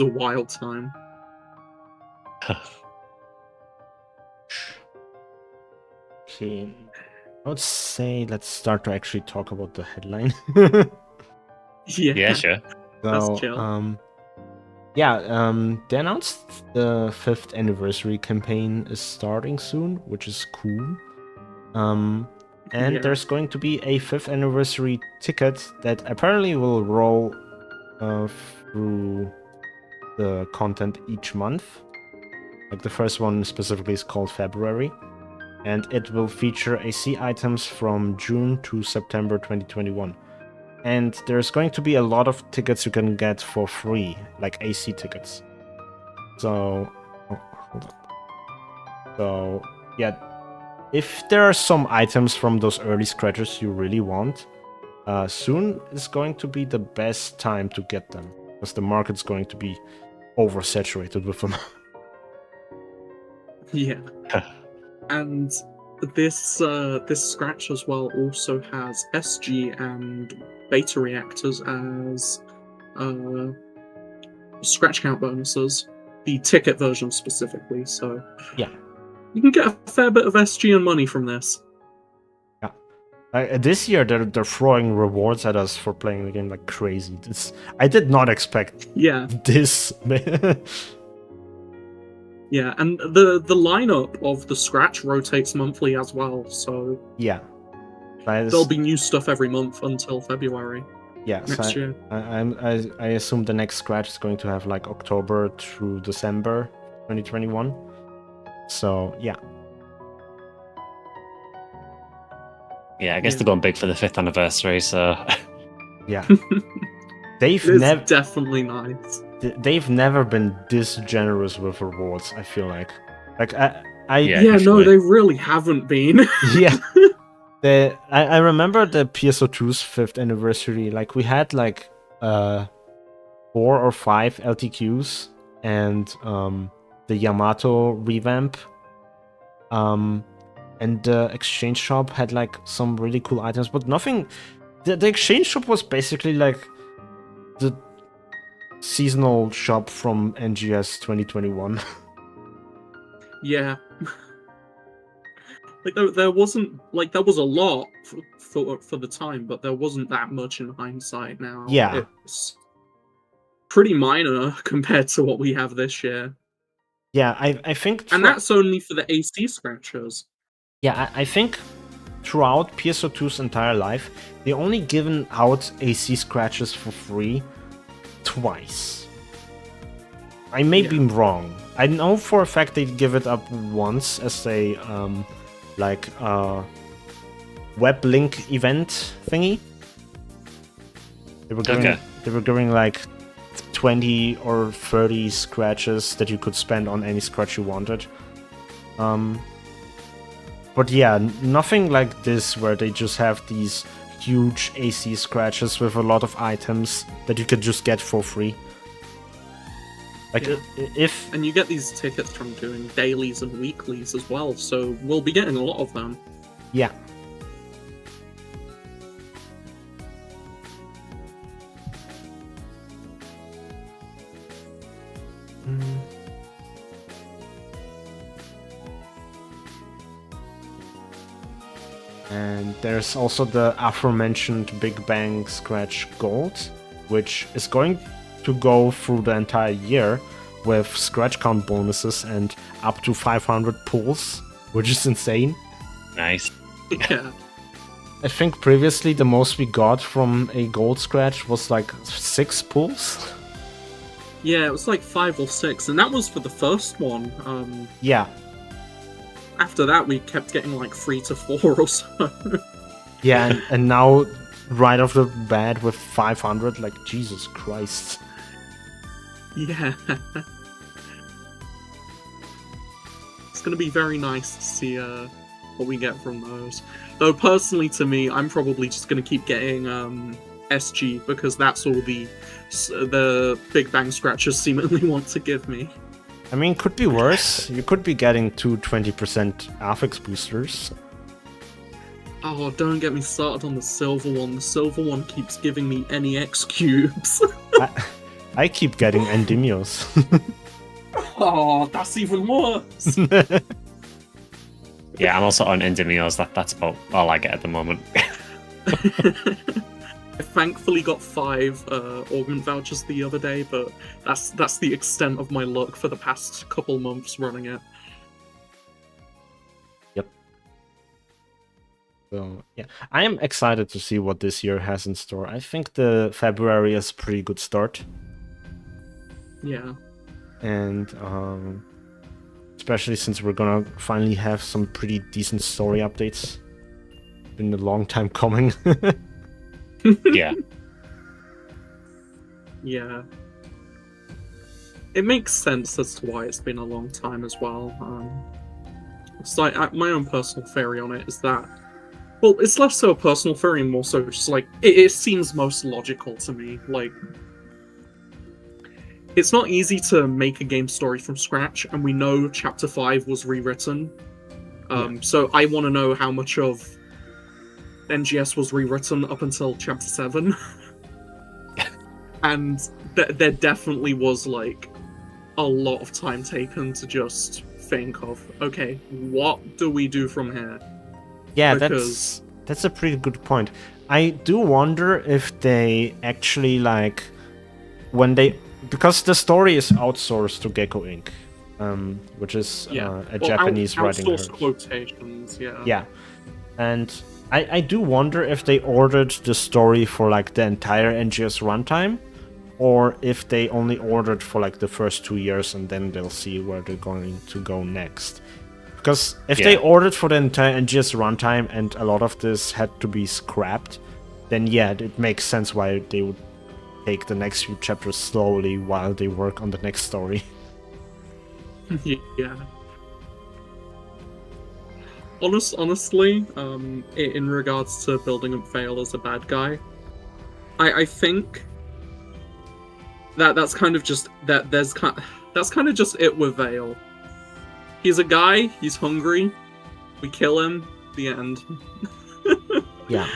a wild time. Okay, I would say let's start to actually talk about the headline. Yeah, sure. So, they announced the 5th anniversary campaign is starting soon, which is cool. And there's going to be a 5th anniversary ticket that apparently will roll through the content each month. Like the first one specifically is called February, and it will feature AC items from June to September 2021. And there's going to be a lot of tickets you can get for free, like AC tickets. So, hold on. So, yeah, if there are some items from those early scratches you really want, soon is going to be the best time to get them, because the market's going to be oversaturated with them. Yeah. And this scratch as well also has SG and beta reactors as scratch count bonuses, the ticket version specifically. So yeah, you can get a fair bit of SG and money from this. Yeah, this year they're throwing rewards at us for playing the game like crazy. I did not expect. Yeah. This. Yeah, and the lineup of the scratch rotates monthly as well, so yeah, there'll be new stuff every month until February. Yeah, next year. I assume the next scratch is going to have like October through December 2021. So yeah. Yeah, I guess they're going big for the 5th anniversary, so yeah. They've never definitely nice. They've never been this generous with rewards, I feel like. Yeah, no, they really haven't been. Yeah. I remember the PSO2's 5th anniversary. Like, we had like 4 or 5 LTQs and the Yamato revamp. And the exchange shop had like some really cool items, but nothing. The exchange shop was basically like the seasonal shop from NGS 2021. Yeah. Like there wasn't like there was a lot for the time, but there wasn't that much in hindsight now. Yeah. It's pretty minor compared to what we have this year. Yeah, I think and that's only for the AC scratchers. Yeah, I think throughout PSO2's entire life, they only given out AC scratches for free twice. I may be wrong. I know for a fact they give it up once as a web link event thingy. They were giving like 20 or 30 scratches that you could spend on any scratch you wanted. But yeah, nothing like this where they just have these huge AC scratches with a lot of items that you could just get for free. Like, and you get these tickets from doing dailies and weeklies as well, so we'll be getting a lot of them. Yeah. And there's also the aforementioned Big Bang Scratch Gold, which is going to go through the entire year with scratch count bonuses and up to 500 pulls, which is insane. Nice. Yeah. I think previously the most we got from a gold scratch was like 6 pulls. Yeah, it was like 5 or 6, and that was for the first one. Yeah. After that, we kept getting like 3 to 4 or so. Yeah, and now right off the bat with 500, like, Jesus Christ. Yeah. It's gonna be very nice to see what we get from those. Though personally, to me, I'm probably just gonna keep getting SG because that's all the Big Bang scratchers seemingly want to give me. I mean, could be worse. You could be getting 2 20% affix boosters. Oh, don't get me started on the silver one. The silver one keeps giving me NEX cubes. I keep getting Endymios. Oh, that's even worse. Yeah, I'm also on Endymios. That's about all I get at the moment. I thankfully got 5 augment vouchers the other day, but that's the extent of my luck for the past couple months running it. Yep. So yeah, I am excited to see what this year has in store. I think the February is a pretty good start. Yeah. And especially since we're gonna finally have some pretty decent story updates. Been a long time coming. Yeah. Yeah. It makes sense as to why it's been a long time as well. So my own personal theory on it is that, well, it's less so a personal theory and more so just like it seems most logical to me. Like, it's not easy to make a game story from scratch, and we know Chapter 5 was rewritten. So I want to know how much of NGS was rewritten up until Chapter 7. And there definitely was, like, a lot of time taken to just think of, okay, what do we do from here? Yeah, that's a pretty good point. I do wonder if they actually, like, because the story is outsourced to Gecko Inc., which is a Japanese writing house. Quotations, yeah. Yeah, and I do wonder if they ordered the story for like the entire NGS runtime, or if they only ordered for like the first 2 years and then they'll see where they're going to go next. Because if they ordered for the entire NGS runtime and a lot of this had to be scrapped, then yeah, it makes sense why they would take the next few chapters slowly while they work on the next story. Yeah. Honestly, in regards to building up Vale as a bad guy, I think that's kind of just that's kind of just it with Vale. He's a guy. He's hungry. We kill him. The end. Yeah.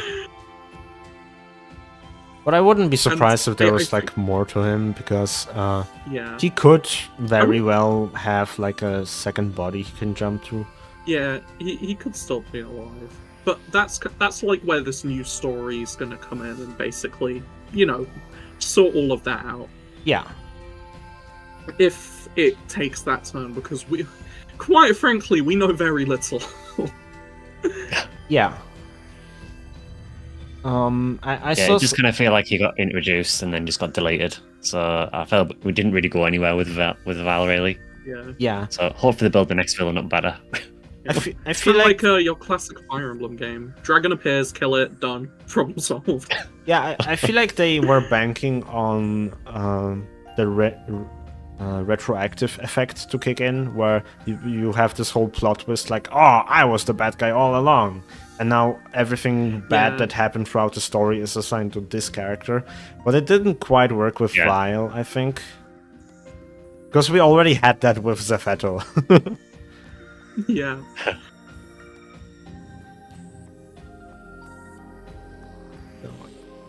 But I wouldn't be surprised if there was like more to him, because he could very well have like a second body he can jump to. Yeah, he could still be alive. But that's like where this new story is going to come in and basically, sort all of that out. Yeah. If it takes that turn, because quite frankly, we know very little. Yeah. I just kind of feel like he got introduced and then just got deleted. So I felt we didn't really go anywhere with Val, really. Yeah. So hopefully they build the next villain up better. I feel like your classic Fire Emblem game. Dragon appears, kill it, done. Problem solved. Yeah, I feel like they were banking on the retroactive effect to kick in, where you have this whole plot twist like, oh, I was the bad guy all along. And now everything bad that happened throughout the story is assigned to this character. But it didn't quite work with Vile, I think. Because we already had that with Zephato. Yeah.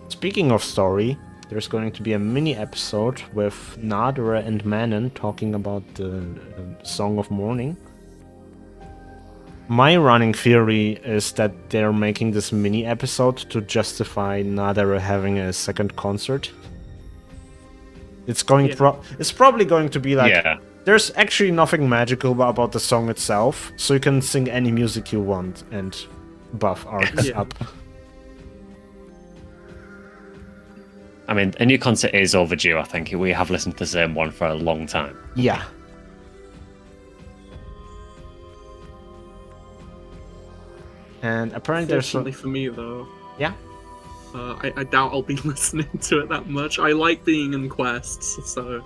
Speaking of story, there's going to be a mini episode with Nadra and Manon talking about the Song of Mourning. My running theory is that they're making this mini episode to justify Nadara having a second concert. It's probably going to be like, there's actually nothing magical about the song itself, so you can sing any music you want and buff ARKS up. I mean, a new concert is overdue, I think. We have listened to the same one for a long time. Yeah. And apparently there's... Fortunately for me, though. Yeah? I doubt I'll be listening to it that much. I like being in quests, so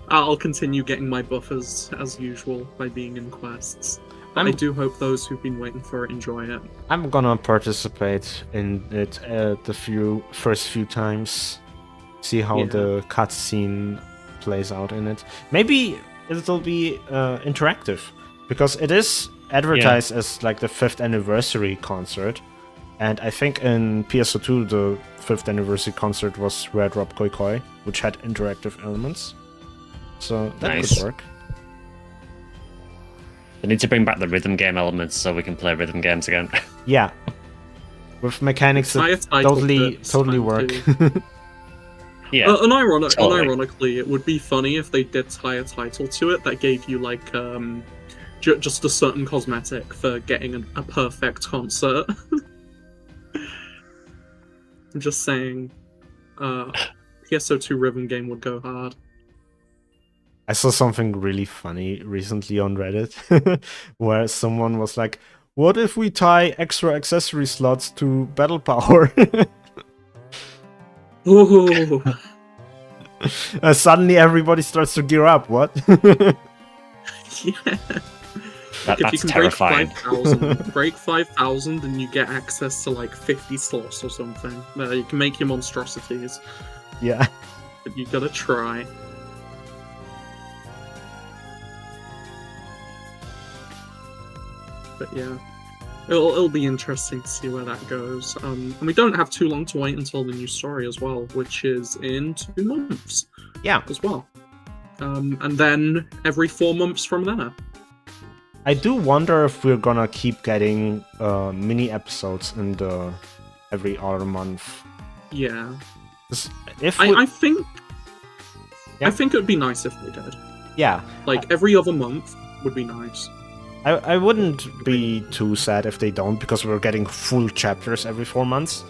I'll continue getting my buffers as usual by being in quests. I do hope those who've been waiting for it enjoy it. I'm gonna participate in it the first few times. See how the cutscene plays out in it. Maybe it'll be interactive, because it is advertised as like the 5th anniversary concert, and I think in PSO2 the 5th anniversary concert was Rare Drop Koi Koi, which had interactive elements, so that could work. They need to bring back the rhythm game elements so we can play rhythm games again. Yeah, with mechanics that totally work. Yeah. Unironically, it would be funny if they did tie a title to it that gave you like just a certain cosmetic for getting a perfect concert. I'm just saying, PSO2 rhythm game would go hard. I saw something really funny recently on Reddit, where someone was like, "What if we tie extra accessory slots to battle power?" Ooh. Suddenly everybody starts to gear up. What? Yeah. That's terrifying. Break 5,000 and you get access to like 50 slots or something. You can make your monstrosities. Yeah. But you gotta try. But yeah, it'll be interesting to see where that goes. And we don't have too long to wait until the new story as well, which is in 2 months. Yeah. As well. And then every 4 months from there. I do wonder if we're gonna keep getting mini episodes in the every other month. Yeah. If I think Yeah. I think it would be nice if they did. Yeah. Like every other month would be nice. I wouldn't be too sad if they don't, because we're getting full chapters every 4 months.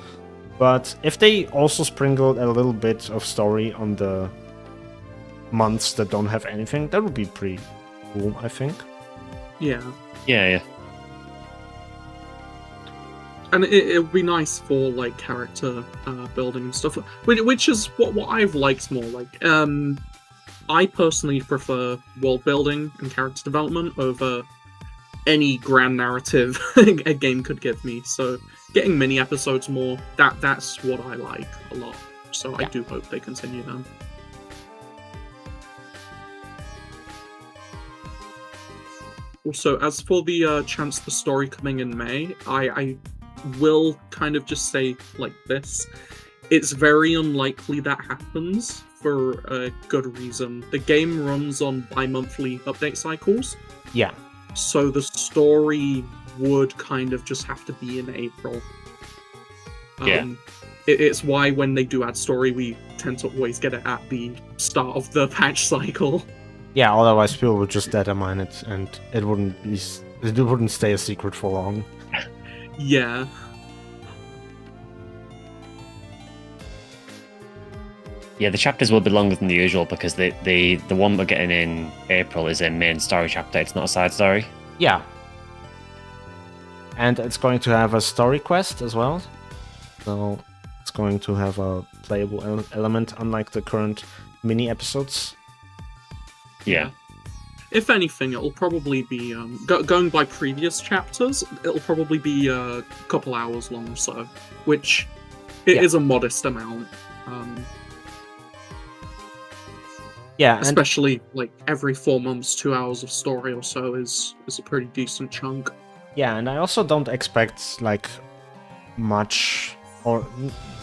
But if they also sprinkled a little bit of story on the months that don't have anything, that would be pretty cool, I think. Yeah. Yeah. And it would be nice for like character building and stuff, which is what I've liked more. Like, I personally prefer world building and character development over any grand narrative a game could give me. So getting mini episodes more, that's what I like a lot. So yeah. I do hope they continue them. Also, as for the chance the story coming in May, I will kind of just say like this. It's very unlikely that happens for a good reason. The game runs on bi-monthly update cycles. Yeah. So the story would kind of just have to be in April. It's why when they do add story, we tend to always get it at the start of the patch cycle. Yeah, otherwise people would just data mine it, and it wouldn't stay a secret for long. Yeah. Yeah, the chapters will be longer than the usual because the one we're getting in April is a main story chapter. It's not a side story. Yeah. And it's going to have a story quest as well. So it's going to have a playable element, unlike the current mini episodes. Yeah. If anything, it'll probably be, going by previous chapters, it'll probably be a couple hours long or so, which is a modest amount. Yeah, especially like every 4 months, 2 hours of story or so is a pretty decent chunk. Yeah, and I also don't expect like much, or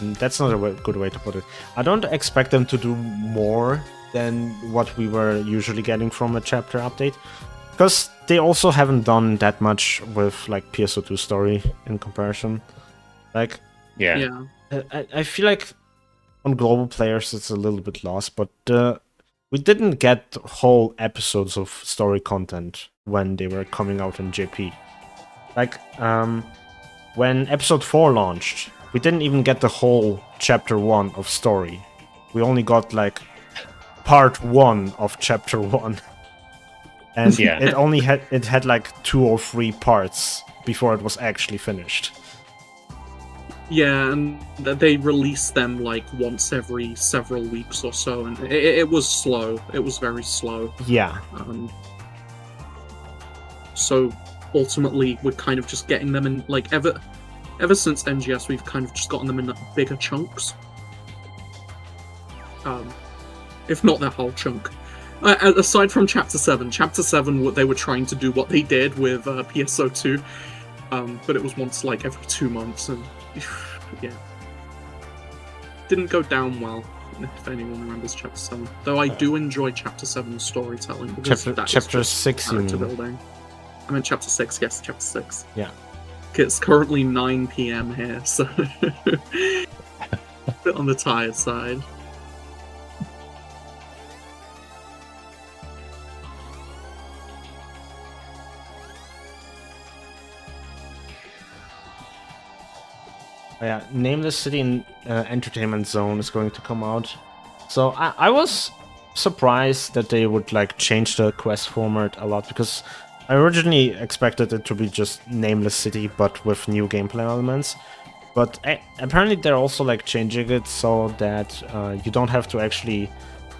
that's not a good way to put it. I don't expect them to do more than what we were usually getting from a chapter update, because they also haven't done that much with like PSO2 story in comparison. Like, yeah. I feel like on global players it's a little bit lost, but we didn't get whole episodes of story content when they were coming out in JP. Like, when episode 4 launched, we didn't even get the whole chapter 1 of story. We only got like part 1 of chapter 1. And it had like 2 or 3 parts before it was actually finished. Yeah, and they released them like once every several weeks or so, and it was slow. It was very slow. Yeah. So ultimately, we're kind of just getting them in like ever since NGS, we've kind of just gotten them in bigger chunks. If not that whole chunk. Aside from Chapter 7, they were trying to do what they did with PSO2, but it was once like every 2 months, and yeah, didn't go down well. If anyone remembers Chapter 7, though, I do enjoy Chapter 7's storytelling because Chapter 6, character building. I meant Chapter 6, yes, Chapter 6. Yeah. It's currently 9 PM here, so a bit on the tired side. Yeah, Nameless City and Entertainment Zone is going to come out. So I was surprised that they would like change the quest format a lot, because I originally expected it to be just Nameless City but with new gameplay elements. But apparently they're also like changing it so that you don't have to actually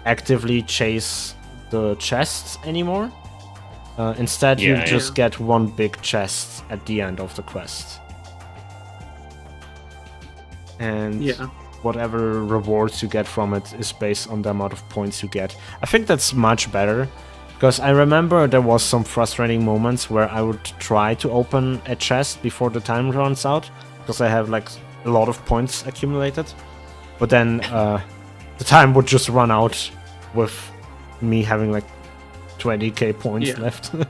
actively chase the chests anymore. Instead, you just get one big chest at the end of the quest. And whatever rewards you get from it is based on the amount of points you get. I think that's much better, because I remember there was some frustrating moments where I would try to open a chest before the time runs out, because I have like a lot of points accumulated. But then the time would just run out with me having like 20k points left. It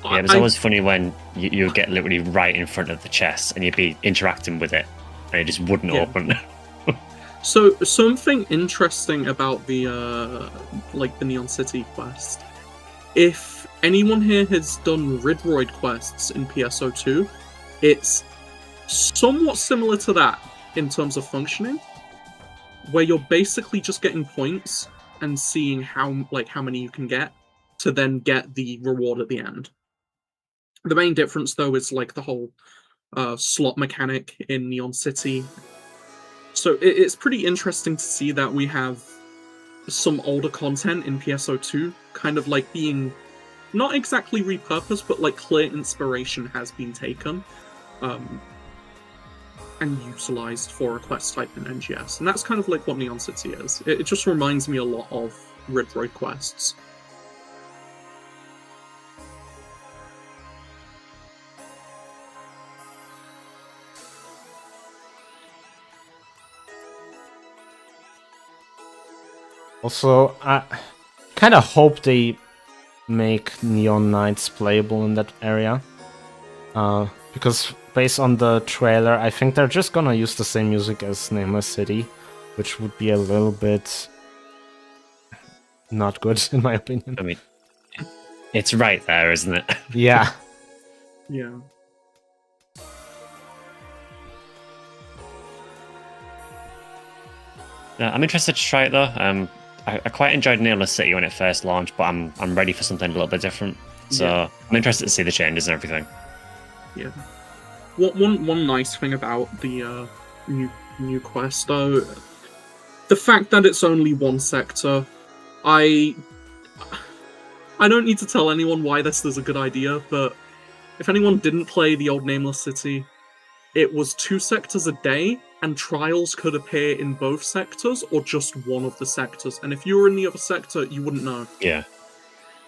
was always funny when you would get literally right in front of the chest and you'd be interacting with it and it just wouldn't open. So something interesting about the the Neon City quest. If anyone here has done Ridroid quests in PSO2, it's somewhat similar to that in terms of functioning, where you're basically just getting points and seeing how many you can get to then get the reward at the end. The main difference, though, is like the whole slot mechanic in Neon City. So it's pretty interesting to see that we have some older content in PSO2 kind of like being not exactly repurposed, but like clear inspiration has been taken and utilized for a quest type in NGS. And that's kind of like what Neon City is. It just reminds me a lot of Ridroid quests. Also, I kind of hope they make Neon Knights playable in that area. Because based on the trailer, I think they're just gonna use the same music as Nameless City, which would be a little bit not good, in my opinion. I mean, it's right there, isn't it? Yeah. Yeah. I'm interested to try it though. I quite enjoyed Nameless City when it first launched, but I'm ready for something a little bit different. So I'm interested to see the changes and everything. Yeah. One nice thing about the new quest, though, the fact that it's only one sector. I don't need to tell anyone why this is a good idea, but if anyone didn't play the old Nameless City, it was 2 sectors a day, and trials could appear in both sectors or just one of the sectors. And if you were in the other sector, you wouldn't know. Yeah.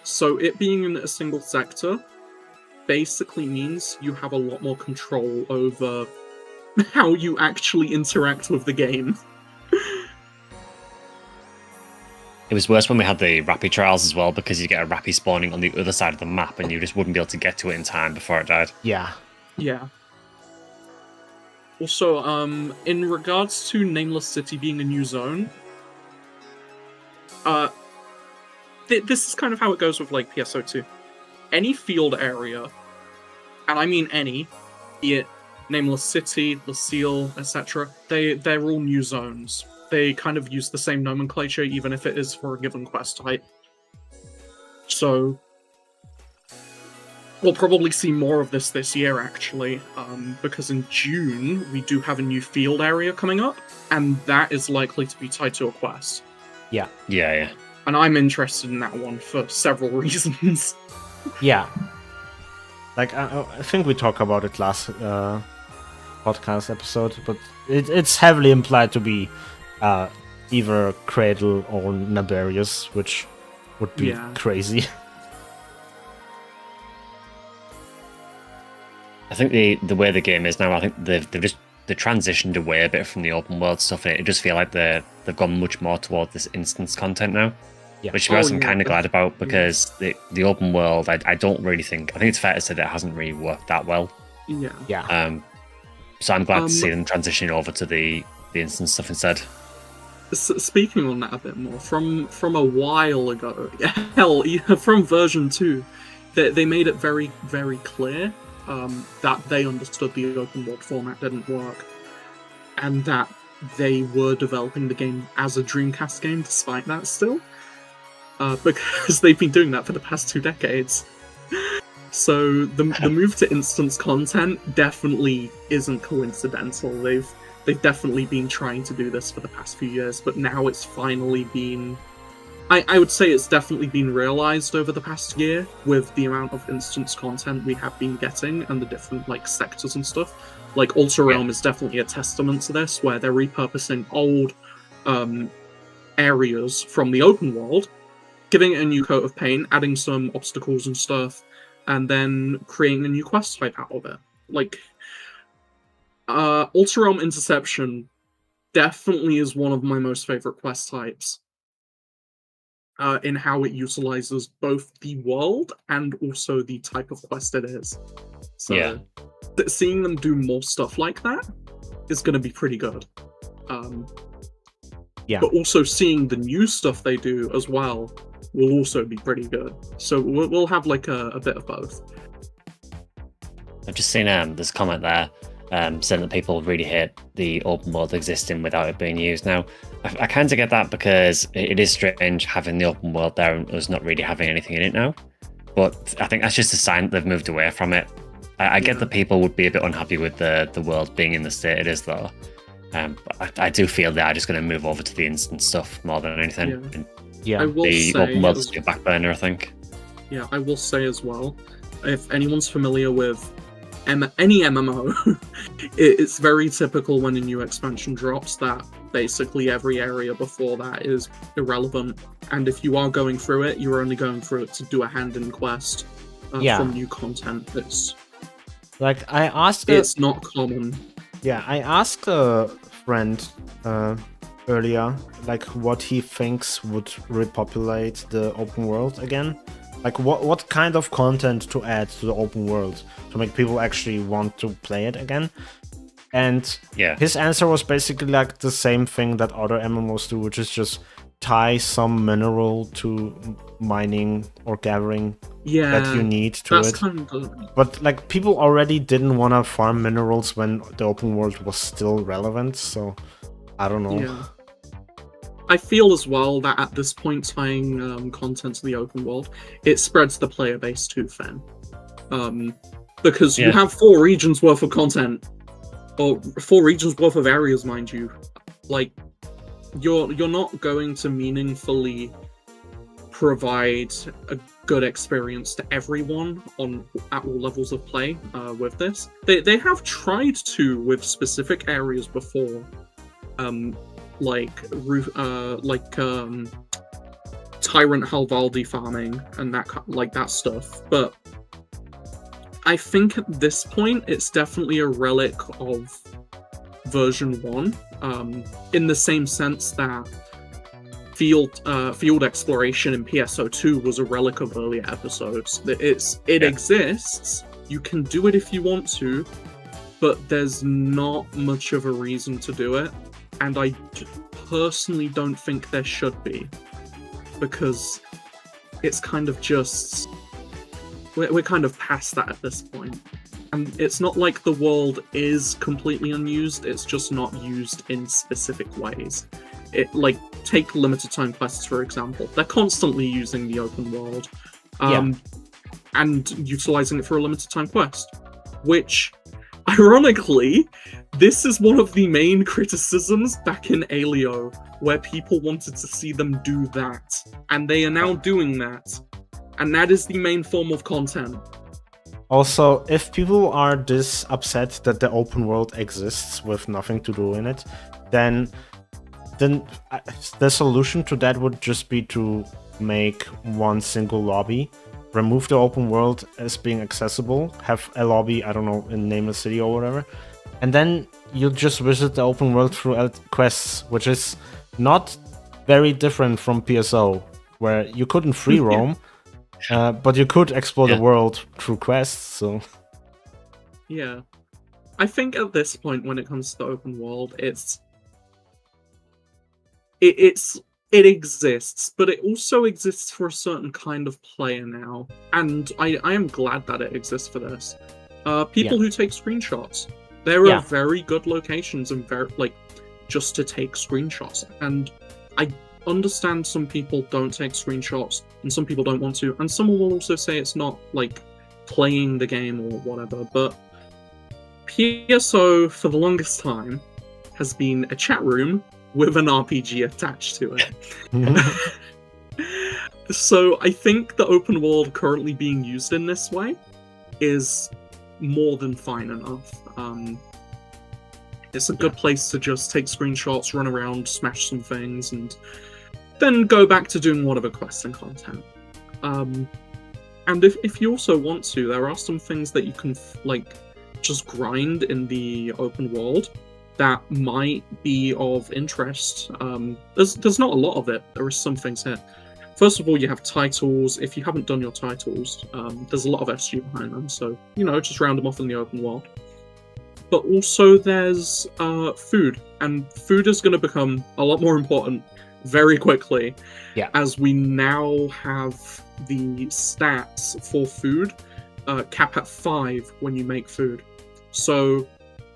So it being in a single sector basically means you have a lot more control over how you actually interact with the game. It was worse when we had the Rappy trials as well, because you get a Rappy spawning on the other side of the map and you just wouldn't be able to get to it in time before it died. Yeah. Yeah. Also, in regards to Nameless City being a new zone, this is kind of how it goes with, like, PSO2. Any field area, and I mean any, be it Nameless City, Lucille, etc., they're all new zones. They kind of use the same nomenclature, even if it is for a given quest type. So we'll probably see more of this year, actually, because in June we do have a new field area coming up, and that is likely to be tied to a quest. Yeah. Yeah. And I'm interested in that one for several reasons. Yeah. Like, I think we talked about it last podcast episode, but it's heavily implied to be either Cradle or Naberius, which would be crazy. I think the way the game is now, I think they've transitioned away a bit from the open world stuff, and it just feel like they've gone much more towards this instance content now. Yeah. Which I'm kind of glad about, because the open world, I don't really think... I think it's fair to say that it hasn't really worked that well. Yeah. So I'm glad to see them transitioning over to the instance stuff instead. Speaking on that a bit more, from a while ago, hell, from version 2, they made it very, very clear that they understood the open world format didn't work, and that they were developing the game as a Dreamcast game despite that still. Because they've been doing that for the past 2 decades. So the move to instance content definitely isn't coincidental. They've definitely been trying to do this for the past few years, but now it's finally been... I would say it's definitely been realized over the past year with the amount of instance content we have been getting and the different like sectors and stuff. Like Ultra Realm is definitely a testament to this, where they're repurposing old areas from the open world, giving it a new coat of paint, adding some obstacles and stuff, and then creating a new quest type out of it. Like Ultra Realm Interception definitely is one of my most favorite quest types. In how it utilizes both the world and also the type of quest it is. So seeing them do more stuff like that is going to be pretty good. But also seeing the new stuff they do as well will also be pretty good. So we'll have like a bit of both. I've just seen this comment there saying that people really hate the open world existing without it being used. Now, I kind of get that because it is strange having the open world there and us not really having anything in it now. But I think that's just a sign that they've moved away from it. I get that people would be a bit unhappy with the world being in the state it is, though. But I do feel they are just going to move over to the instant stuff more than anything. I will the say open world's a back burner, I think. Yeah, I will say as well, if anyone's familiar with any MMO, it's very typical when a new expansion drops that basically every area before that is irrelevant. And if you are going through it, you're only going through it to do a hand-in quest from new content. It's like it's not common. Yeah, I asked a friend earlier, like what he thinks would repopulate the open world again. Like what kind of content to add to the open world to make people actually want to play it again. And his answer was basically like the same thing that other MMOs do, which is just tie some mineral to mining or gathering that you need to it. But like people already didn't want to farm minerals when the open world was still relevant, so I don't know. Yeah. I feel as well that at this point tying content to the open world, it spreads the player base too thin. Because you have 4 regions worth of content, or 4 regions worth of areas, mind you. Like, you're not going to meaningfully provide a good experience to everyone at all levels of play with this. They have tried to with specific areas before, like Tyrant Halvaldi farming and that stuff, but I think at this point it's definitely a relic of version 1, in the same sense that field exploration in PSO2 was a relic of earlier episodes. It exists, you can do it if you want to, but there's not much of a reason to do it, and I personally don't think there should be, because it's kind of just... We're kind of past that at this point. And it's not like the world is completely unused, it's just not used in specific ways. Take limited time quests, for example. They're constantly using the open world and utilizing it for a limited time quest. Which, ironically, this is one of the main criticisms back in Alio, where people wanted to see them do that. And they are now doing that. And that is the main form of content. Also, if people are this upset that the open world exists with nothing to do in it, then the solution to that would just be to make one single lobby, remove the open world as being accessible, have a lobby, I don't know, in Nameless City or whatever, and then you just visit the open world through quests, which is not very different from PSO, where you couldn't free roam. But you could explore the world through quests, so... Yeah. I think at this point, when it comes to the open world, it exists, but it also exists for a certain kind of player now. And I am glad that it exists for this. People who take screenshots. There are very good locations and just to take screenshots. And I understand some people don't take screenshots and some people don't want to, and someone will also say it's not like playing the game or whatever, but PSO for the longest time has been a chat room with an RPG attached to it. So I think the open world currently being used in this way is more than fine enough. It's a good place to just take screenshots, run around, smash some things, and then go back to doing whatever quests and content. And if you also want to, there are some things that you can just grind in the open world that might be of interest. There's not a lot of it. There are some things here. First of all, you have titles. If you haven't done your titles, there's a lot of SG behind them, so, just round them off in the open world. But also there's food, and food is going to become a lot more important very quickly, as we now have the stats for food cap at 5 when you make food. So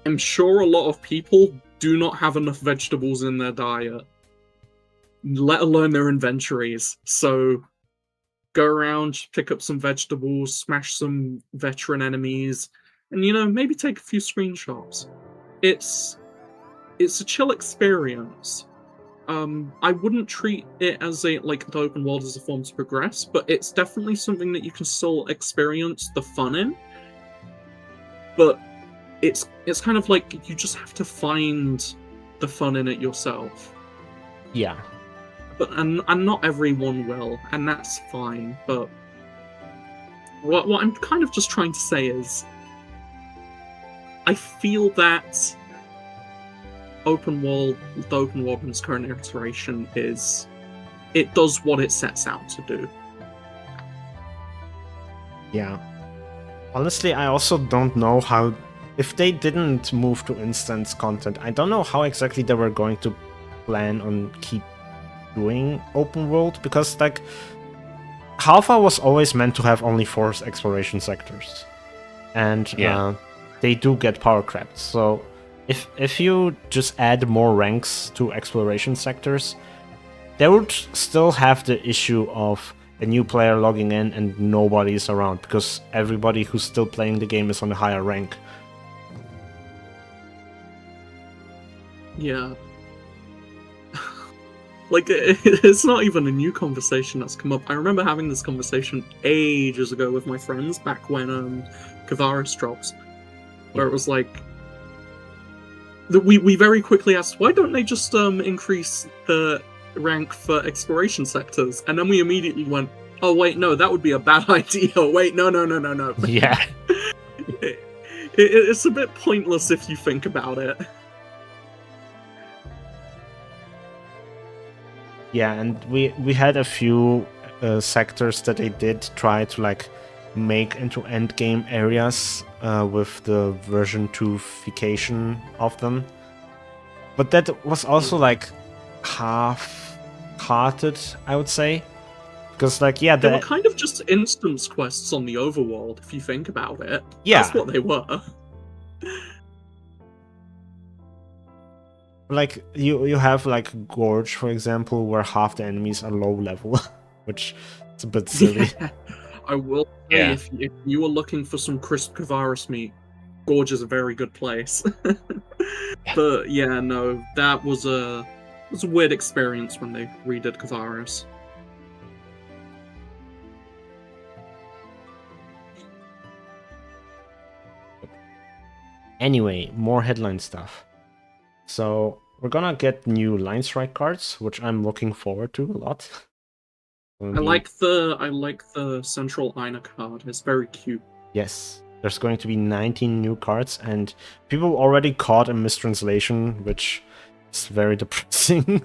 I'm sure a lot of people do not have enough vegetables in their diet, let alone their inventories. So go around, pick up some vegetables, smash some veteran enemies, and maybe take a few screenshots. It's a chill experience. I wouldn't treat it as the open world as a form to progress, but it's definitely something that you can still experience the fun in. But it's kind of like you just have to find the fun in it yourself. Yeah. But and not everyone will, and that's fine. But what I'm kind of just trying to say is, I feel that the open world in its current iteration it does what it sets out to do. Yeah. Honestly, I also don't know how, if they didn't move to instance content, I don't know how exactly they were going to plan on keep doing open world, because Halpha was always meant to have only 4 exploration sectors, and they do get power crept. So if you just add more ranks to exploration sectors, they would still have the issue of a new player logging in and nobody's around, because everybody who's still playing the game is on a higher rank. Yeah. It's not even a new conversation that's come up. I remember having this conversation ages ago with my friends back when Kavaris drops, where it was we very quickly asked, why don't they just increase the rank for exploration sectors? And then we immediately went, oh wait, no, that would be a bad idea. Wait, no. Yeah. It's a bit pointless if you think about it. Yeah, and we had a few sectors that they did try to make into endgame areas with the version 2-fication of them, but that was also half-hearted, I would say, because they were kind of just instance quests on the overworld if you think about it. Yeah, that's what they were. You have Gorge, for example, where half the enemies are low level, which is a bit silly. Yeah. I will say, if you were looking for some crisp Kavaris meat, Gorge is a very good place. But yeah, no, that was a weird experience when they redid Kavaris. Anyway, more headline stuff. So we're gonna get new line strike cards, which I'm looking forward to a lot. I like the central Ina card. It's very cute. Yes, there's going to be 19 new cards, and people already caught a mistranslation, which is very depressing.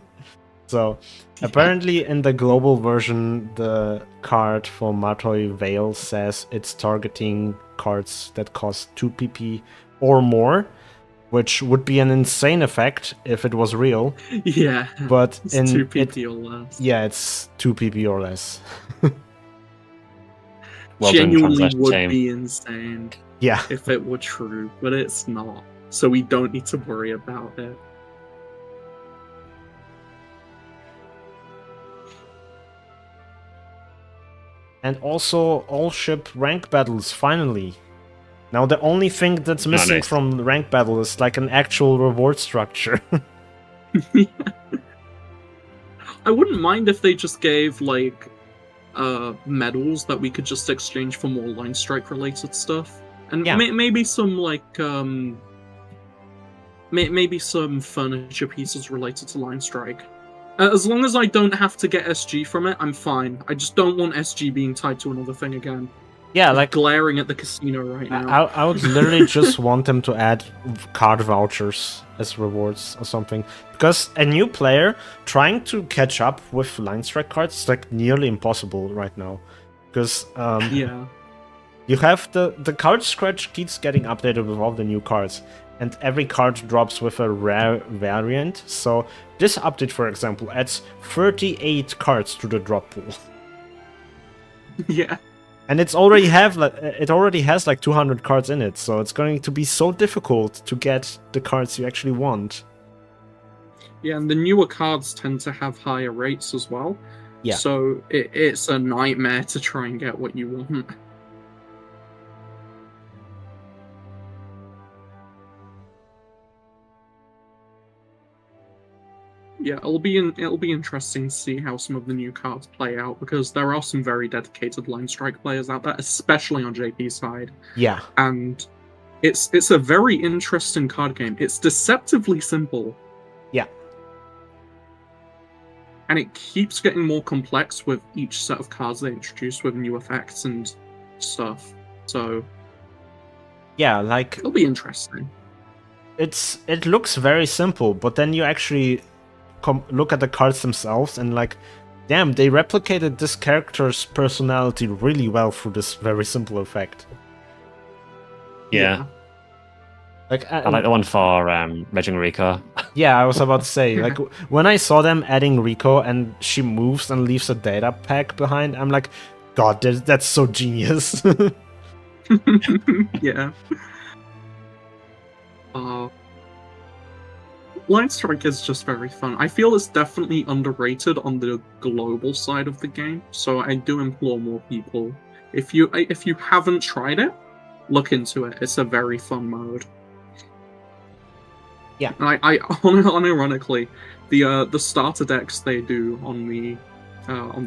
So apparently in the global version, the card for Matoi Vale says it's targeting cards that cost 2 PP or more, which would be an insane effect if it was real. Yeah, but it's 2 PP or less. Yeah, it's 2 PP or less. Genuinely would be insane. Yeah, if it were true, but it's not. So we don't need to worry about it. And also all ship rank battles finally. Now the only thing that's missing from the rank battle is an actual reward structure. I wouldn't mind if they just gave medals that we could just exchange for more line strike related stuff, and Yeah. maybe some like maybe some furniture pieces related to line strike. As long as I don't have to get SG from it, I'm fine. I just don't want SG being tied to another thing again. Yeah, It's like glaring at the casino right now. I would literally just want them to add card vouchers as rewards or something. Because a new player trying to catch up with line strike cards is like nearly impossible right now. Because Yeah. you have the card scratch keeps getting updated with all the new cards. And every card drops with a rare variant. So this update, for example, adds 38 cards to the drop pool. Yeah. And it already has like 200 cards in it, so it's going to be so difficult to get the cards you actually want. Yeah, and the newer cards tend to have higher rates as well. Yeah. So it's a nightmare to try and get what you want. Yeah, it'll be interesting to see how some of the new cards play out, because there are some very dedicated line strike players out there, especially on JP's side. Yeah. And it's a very interesting card game. It's deceptively simple. Yeah. And it keeps getting more complex with each set of cards they introduce with new effects and stuff. So yeah, like it'll be interesting. It looks very simple, but then you actually look at the cards themselves and like, damn, they replicated this character's personality really well through this very simple effect. Yeah. Like I like the one for Regging Rico. Yeah, I was about to say, like, when I saw them adding Rico and she moves and leaves a data pack behind, I'm like, God, that's so genius. Yeah. Line Strike is just very fun. I feel it's definitely underrated on the global side of the game, so I do implore more people. If you haven't tried it, look into it. It's a very fun mode. Yeah. And I unironically, the starter decks they do on the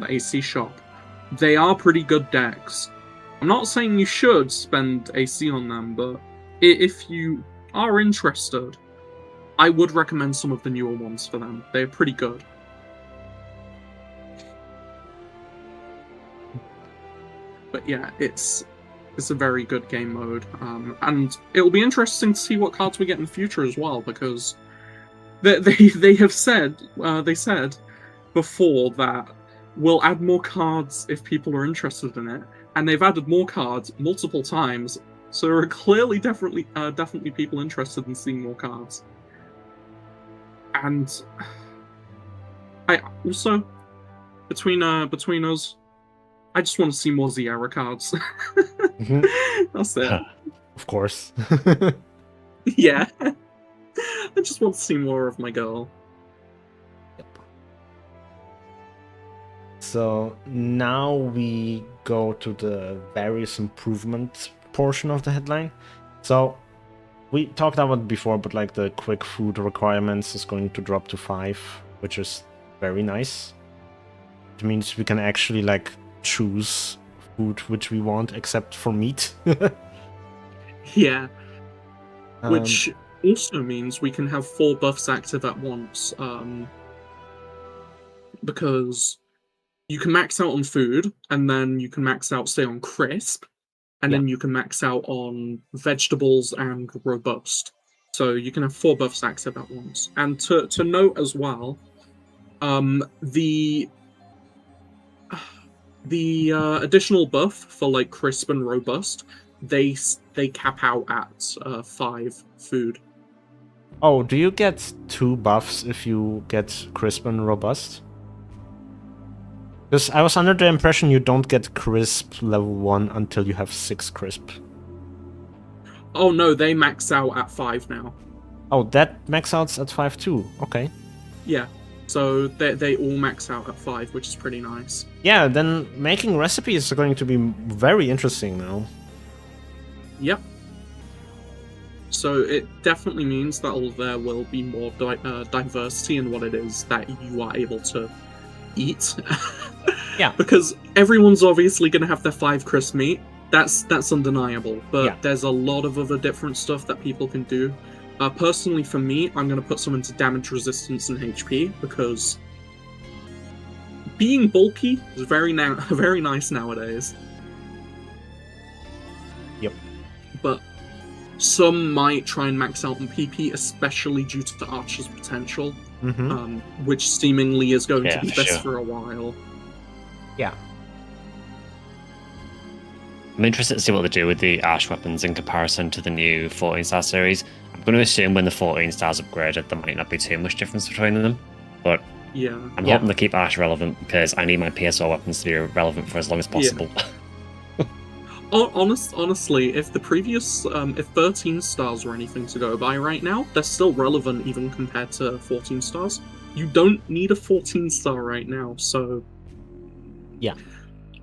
AC shop, they are pretty good decks. I'm not saying you should spend AC on them, but if you are interested, I would recommend some of the newer ones for them. They're pretty good. But yeah, it's a very good game mode, and it'll be interesting to see what cards we get in the future as well, because they have said they said before that we'll add more cards if people are interested in it, and they've added more cards multiple times. So there are clearly definitely people interested in seeing more cards. And I also, between us, I just want to see more Zierra cards. Mm-hmm. That's it. Of course. Yeah. I just want to see more of my girl. Yep. So now we go to the various improvement portion of the headline. So we talked about it before, but like the quick food requirements is going to drop to 5, which is very nice. It means we can actually like choose food which we want, except for meat. Yeah. Which also means we can have 4 buffs active at once. Because you can max out on food, and then you can max out, say, on crisp, and then you can max out on vegetables and robust. So you can have 4 buffs active at once. And to note as well, the additional buff for like crisp and robust, they cap out at 5 food. Oh, do you get 2 buffs if you get crisp and robust? Because I was under the impression you don't get crisp level 1 until you have 6 crisp. Oh no, they max out at 5 now. Oh, that max outs at 5 too. Okay. Yeah. So they all max out at 5, which is pretty nice. Yeah, then making recipes are going to be very interesting now. Yep. So it definitely means that there will be more diversity in what it is that you are able to eat. Yeah. Because everyone's obviously going to have their 5 crisp meat. That's undeniable. But there's a lot of other different stuff that people can do. Personally, for me, I'm going to put some into damage resistance and HP, because being bulky is very nice nowadays. Yep. But some might try and max out on PP, especially due to the Archer's potential, which seemingly is going to be best for a while. Yeah. I'm interested to see what they do with the Arch weapons in comparison to the new 14-star series. I'm going to assume when the 14 stars upgraded, there might not be too much difference between them. But I'm hoping to keep Arch relevant, because I need my PSO weapons to be relevant for as long as possible. Yeah. Honestly, if the previous, if 13 stars were anything to go by right now, they're still relevant even compared to 14 stars. You don't need a 14 star right now, so... Yeah.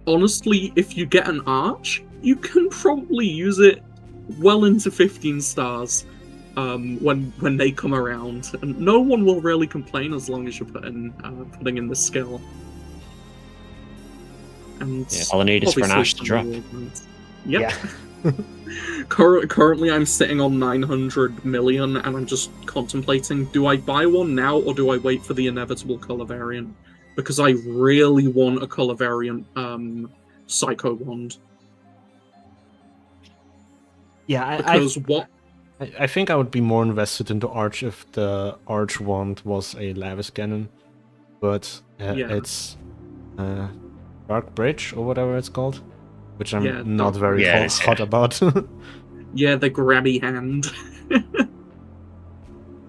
Honestly, if you get an Arch, you can probably use it well into 15 stars when they come around. And no one will really complain as long as you're putting in the skill. And all I need is for an Arch to drop. Yep. Yeah. Currently, I'm sitting on 900 million, and I'm just contemplating, do I buy one now, or do I wait for the inevitable color variant? Because I really want a color variant Psycho Wand. Yeah, I think I would be more invested into Arch if the Arch Wand was a Lavis cannon. But it's Dark Bridge, or whatever it's called. Which I'm not very hot about. Yeah, the grabby hand.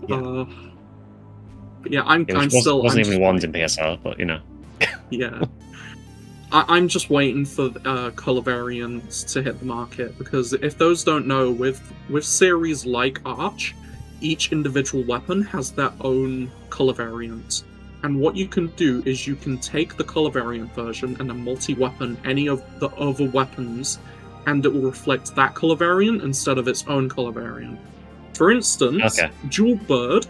I'm still... wasn't even wands in PSR, but you know. Yeah. I'm just waiting for color variants to hit the market, because if those don't know, with series like Arch, each individual weapon has their own color variant. And what you can do is you can take the color variant version and a multi-weapon any of the other weapons, and it will reflect that color variant instead of its own color variant. For instance, Jewel Bird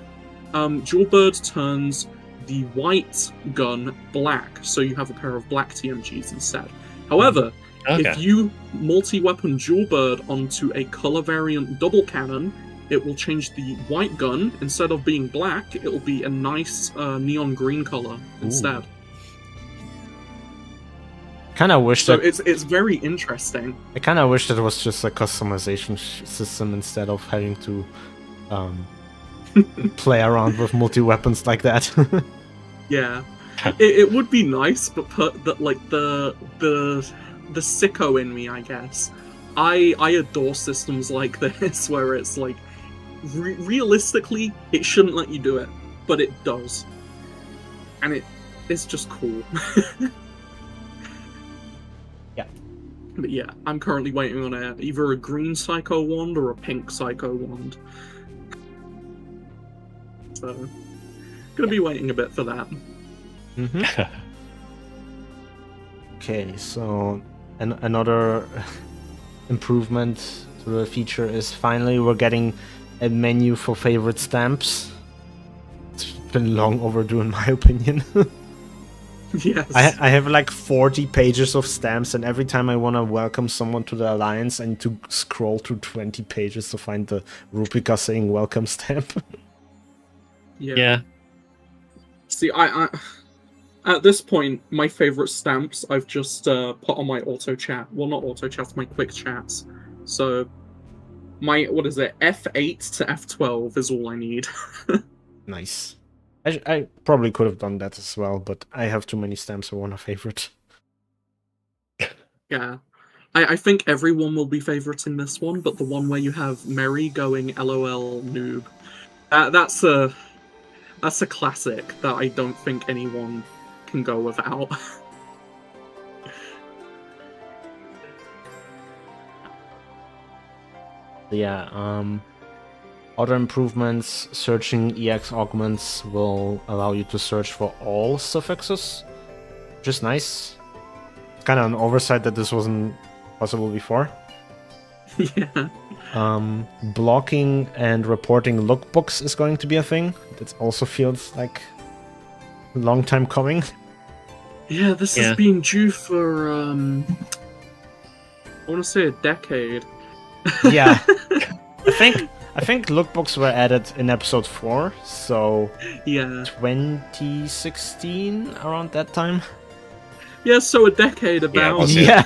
turns the white gun black, so you have a pair of black TMGs instead. However, if you multi-weapon Jewel Bird onto a color variant double cannon, it will change the white gun. Instead of being black, it will be a nice neon green color instead. Kind of wish that it's very interesting. I kind of wish that it was just a customization system instead of having to play around with multi-weapons like that. Yeah, it would be nice, but the sicko in me, I guess. I adore systems like this, where it's like, realistically, it shouldn't let you do it, but it does. And it's just cool. Yeah. But yeah, I'm currently waiting on either a green Psycho Wand or a pink Psycho Wand. So, gonna be waiting a bit for that. Okay, so another improvement to the feature is finally we're getting a menu for favorite stamps. It's been long overdue in my opinion. Yes. I have like 40 pages of stamps, and every time I want to welcome someone to the Alliance, I need to scroll through 20 pages to find the Rupica saying welcome stamp. Yeah. See, I at this point, my favorite stamps I've just put on my auto chat. Well, not auto chats, my quick chats. So, my, what is it, F8 to F12 is all I need. Nice. I probably could have done that as well, but I have too many stamps for one a favorite. Yeah. I think everyone will be favoriting this one, but the one where you have Mary going LOL noob, that's a classic that I don't think anyone can go without. Yeah, other improvements, searching EX augments will allow you to search for all suffixes, which is nice. It's kind of an oversight that this wasn't possible before. Yeah. Blocking and reporting lookbooks is going to be a thing. That also feels like a long time coming. Yeah, this has been due for I want to say a decade. Yeah. I think lookbooks were added in episode 4, so yeah, 2016, around that time. Yeah, so a decade about. Yeah.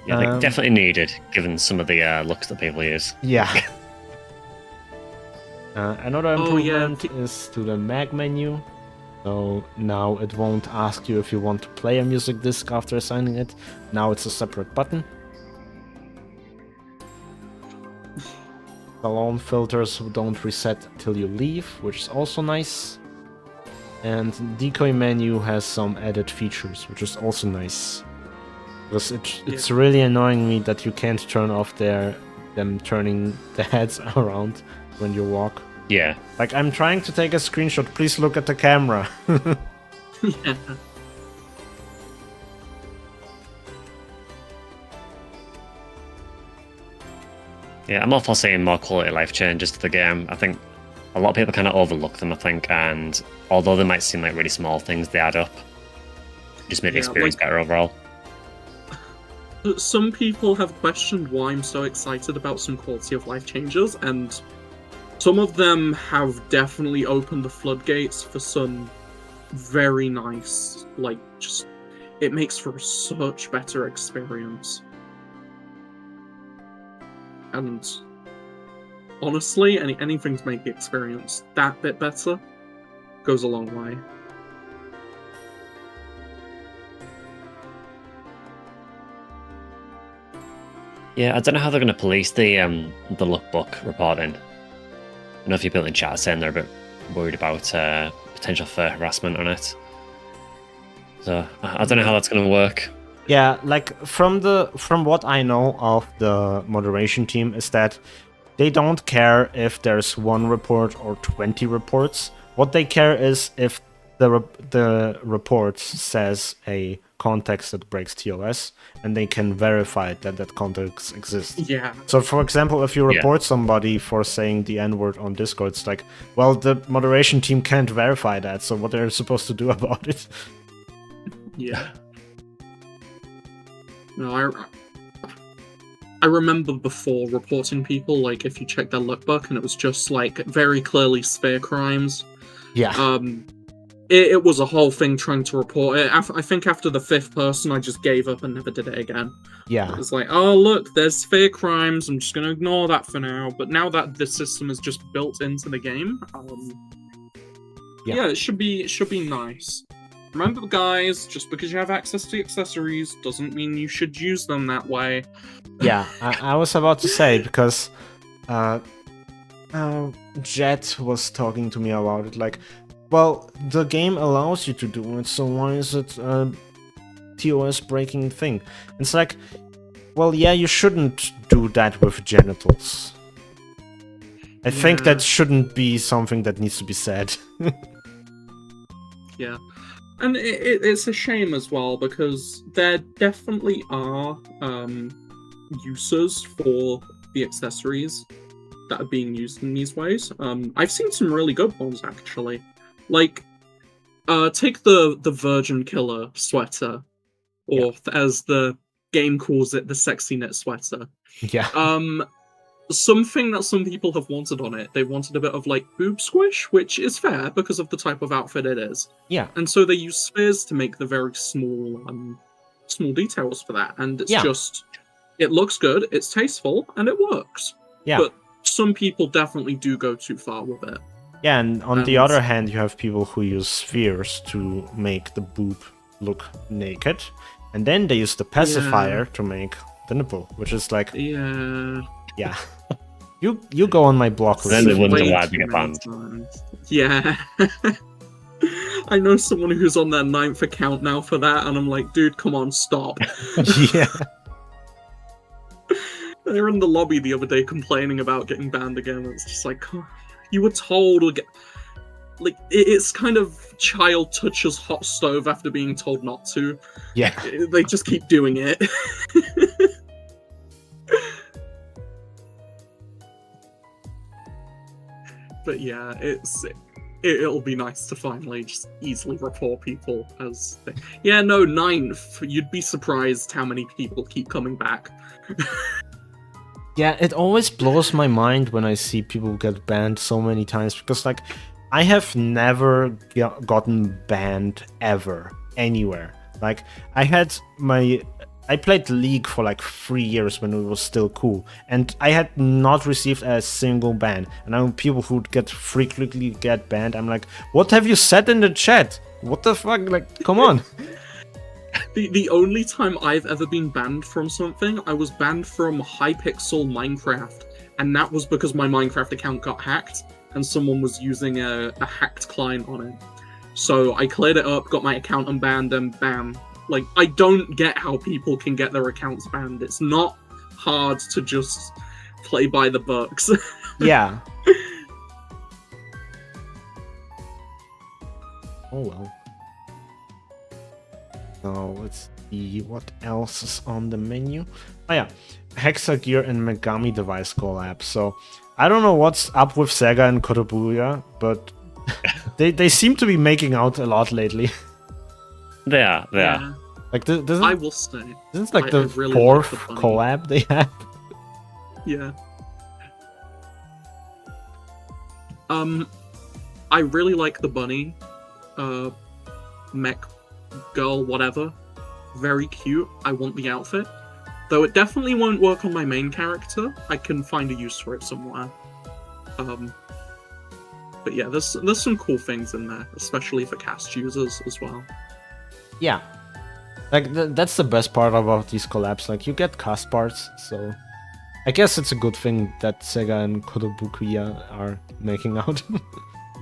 Yeah, they definitely needed, given some of the looks that people use. Yeah. Another improvement is to the mag menu. So now it won't ask you if you want to play a music disc after assigning it. Now it's a separate button. Salon filters don't reset till you leave, which is also nice. And decoy menu has some added features, which is also nice. Because it's really annoying me that you can't turn off them turning the heads around when you walk. Yeah. Like, I'm trying to take a screenshot, please look at the camera. Yeah. Yeah, I'm all for seeing more quality of life changes to the game. I think a lot of people kind of overlook them, I think, and although they might seem like really small things, they add up. Just make the experience better overall. Some people have questioned why I'm so excited about some quality of life changes, and some of them have definitely opened the floodgates for some very nice, like, just, it makes for a such better experience. And honestly, anything to make the experience that bit better goes a long way. Yeah, I don't know how they're going to police the lookbook reporting. I know a few people in chat are saying they're a bit worried about potential for harassment on it. So I don't know how that's going to work. Yeah, like from what I know of the moderation team is that they don't care if there's 1 report or 20 reports. What they care is if the report says a context that breaks TOS, and they can verify that context exists. Yeah. So, for example, if you report somebody for saying the N-word on Discord, it's like, well, the moderation team can't verify that, so what they're supposed to do about it? Yeah. No, I remember before reporting people, like, if you check their lookbook and it was just, like, very clearly sphere crimes. Yeah. It was a whole thing trying to report it. I think after the 5th person, I just gave up and never did it again. Yeah. It was like, oh, look, there's sphere crimes. I'm just going to ignore that for now. But now that the system is just built into the game, it should be nice. Remember, guys, just because you have access to accessories doesn't mean you should use them that way. Yeah, I was about to say, because Jet was talking to me about it, like, well, the game allows you to do it, so why is it a TOS breaking thing? It's like, well, yeah, you shouldn't do that with genitals. I think that shouldn't be something that needs to be said. Yeah. And it's a shame as well, because there definitely are uses for the accessories that are being used in these ways. I've seen some really good ones, actually. Like, take the Virgin Killer sweater, or as the game calls it, the sexy knit sweater. Yeah. Something that some people have wanted on it. They wanted a bit of, like, boob squish, which is fair because of the type of outfit it is. Yeah. And so they use spheres to make the very small details for that. And it's just, it looks good, it's tasteful, and it works. Yeah. But some people definitely do go too far with it. Yeah, and on the other hand, you have people who use spheres to make the boob look naked, and then they use the pacifier to make the nipple, which is like... Yeah. You go on my block. Then they wonder why they get banned. Yeah. I know someone who's on their 9th account now for that, and I'm like, dude, come on, stop. Yeah. They were in the lobby the other day complaining about getting banned again. It's just like, oh, you were told to get... Like, it's kind of child touches hot stove after being told not to. Yeah. They just keep doing it. But yeah, it'll be nice to finally just easily report people as yeah, no, 9th. You'd be surprised how many people keep coming back. Yeah, it always blows my mind when I see people get banned so many times, because like I have never gotten banned ever anywhere. Like I played League for like 3 years when it was still cool, and I had not received a single ban. And I know people who frequently get banned. I'm like, what have you said in the chat? What the fuck? Like, come on. The only time I've ever been banned from something, I was banned from Hypixel Minecraft, and that was because my Minecraft account got hacked, and someone was using a hacked client on it. So I cleared it up, got my account unbanned, and bam. Like, I don't get how people can get their accounts banned. It's not hard to just play by the books. Yeah. Oh well. So let's see what else is on the menu. Oh yeah, Hexagear and Megami Device collab. So I don't know what's up with SEGA and Kotobuya, but they seem to be making out a lot lately. They are. Like I will say. This is like the really fourth like the collab they have. Yeah. I really like the bunny. Mech girl, whatever. Very cute. I want the outfit. Though it definitely won't work on my main character. I can find a use for it somewhere. But yeah, there's some cool things in there, especially for cast users as well. Yeah. Like, that's the best part about these collabs. Like, you get cast parts, so I guess it's a good thing that SEGA and Kotobukiya are making out.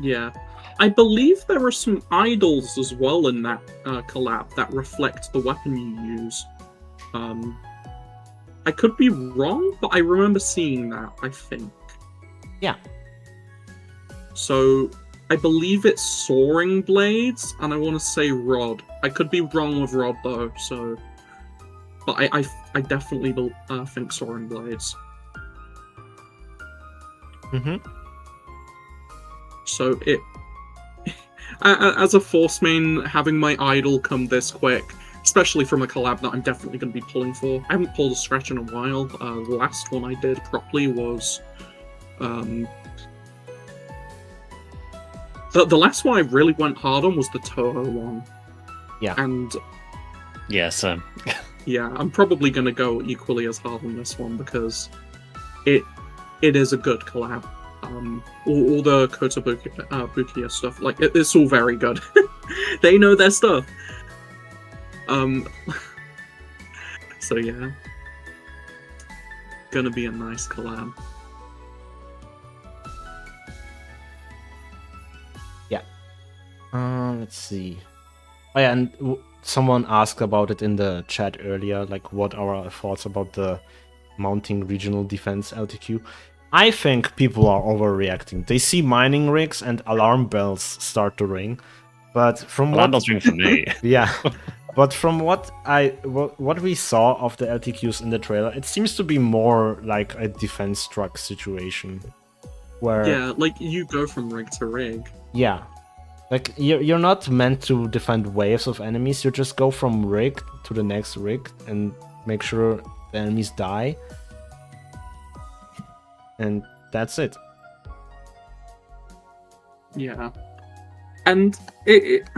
Yeah. I believe there are some idols as well in that collab that reflect the weapon you use. I could be wrong, but I remember seeing that, I think. Yeah. So, I believe it's Soaring Blades, and I want to say Rod. I could be wrong with Rod, though, so... But I definitely think Soaring Blades. Mm-hmm. So, as a Force main, having my idol come this quick, especially from a collab that I'm definitely going to be pulling for. I haven't pulled a stretch in a while. The last one I did properly was... The last one I really went hard on was the Toho one. Yeah. And... Yes. Yeah, I'm probably going to go equally as hard on this one, because it is a good collab. All the Kotobukiya stuff, like, it's all very good. They know their stuff. So yeah. Gonna be a nice collab. Yeah. Let's see. Oh yeah, and someone asked about it in the chat earlier, like what are our thoughts about the mounting regional defense LTQ. I think people are overreacting. They see mining rigs and alarm bells start to ring, but from alarm bells ring for me. Yeah, but from what we saw of the LTQs in the trailer, it seems to be more like a defense truck situation, where yeah, like you go from rig to rig. Yeah, like you're not meant to defend waves of enemies. You just go from rig to the next rig and make sure the enemies die. And that's it. Yeah. And it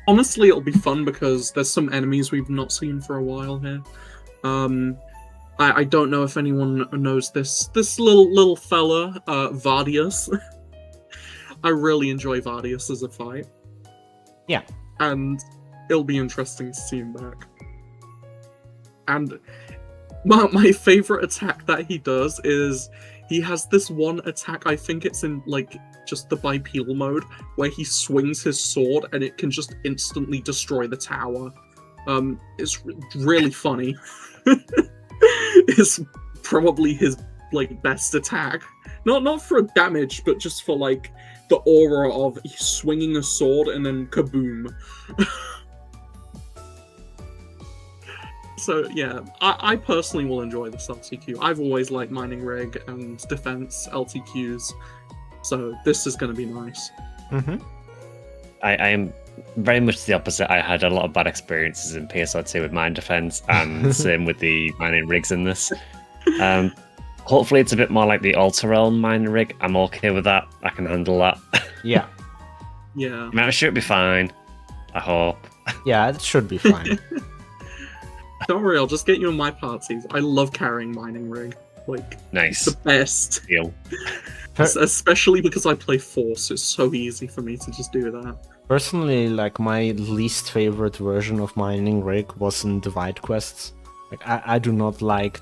honestly, it'll be fun because there's some enemies we've not seen for a while here. I don't know if anyone knows this little fella, Vardius. I really enjoy Vardius as a fight. Yeah. And it'll be interesting to see him back. And my favorite attack that he does is he has this one attack, I think it's in, like, just the bipedal mode, where he swings his sword and it can just instantly destroy the tower. It's really funny. It's probably his, like, best attack. Not for damage, but just for, like, the aura of swinging a sword and then kaboom. So yeah, I personally will enjoy this LTQ. I've always liked mining rig and defense LTQs. So this is going to be nice. Mm-hmm. I am very much the opposite. I had a lot of bad experiences in PSO2 with mine defense, and same with the mining rigs in this. Hopefully it's a bit more like the Alter Realm mining rig. I'm okay with that. I can handle that. Yeah. Yeah. I mean, I'm sure it'll be fine. I hope. Yeah, it should be fine. Don't worry, I'll just get you in my parties. I love carrying mining rig. Like, Nice. it's the best. Deal. Especially because I play Force, it's so easy for me to just do that. Personally, like, my least favorite version of mining rig was in Divide quests. Like, I do not like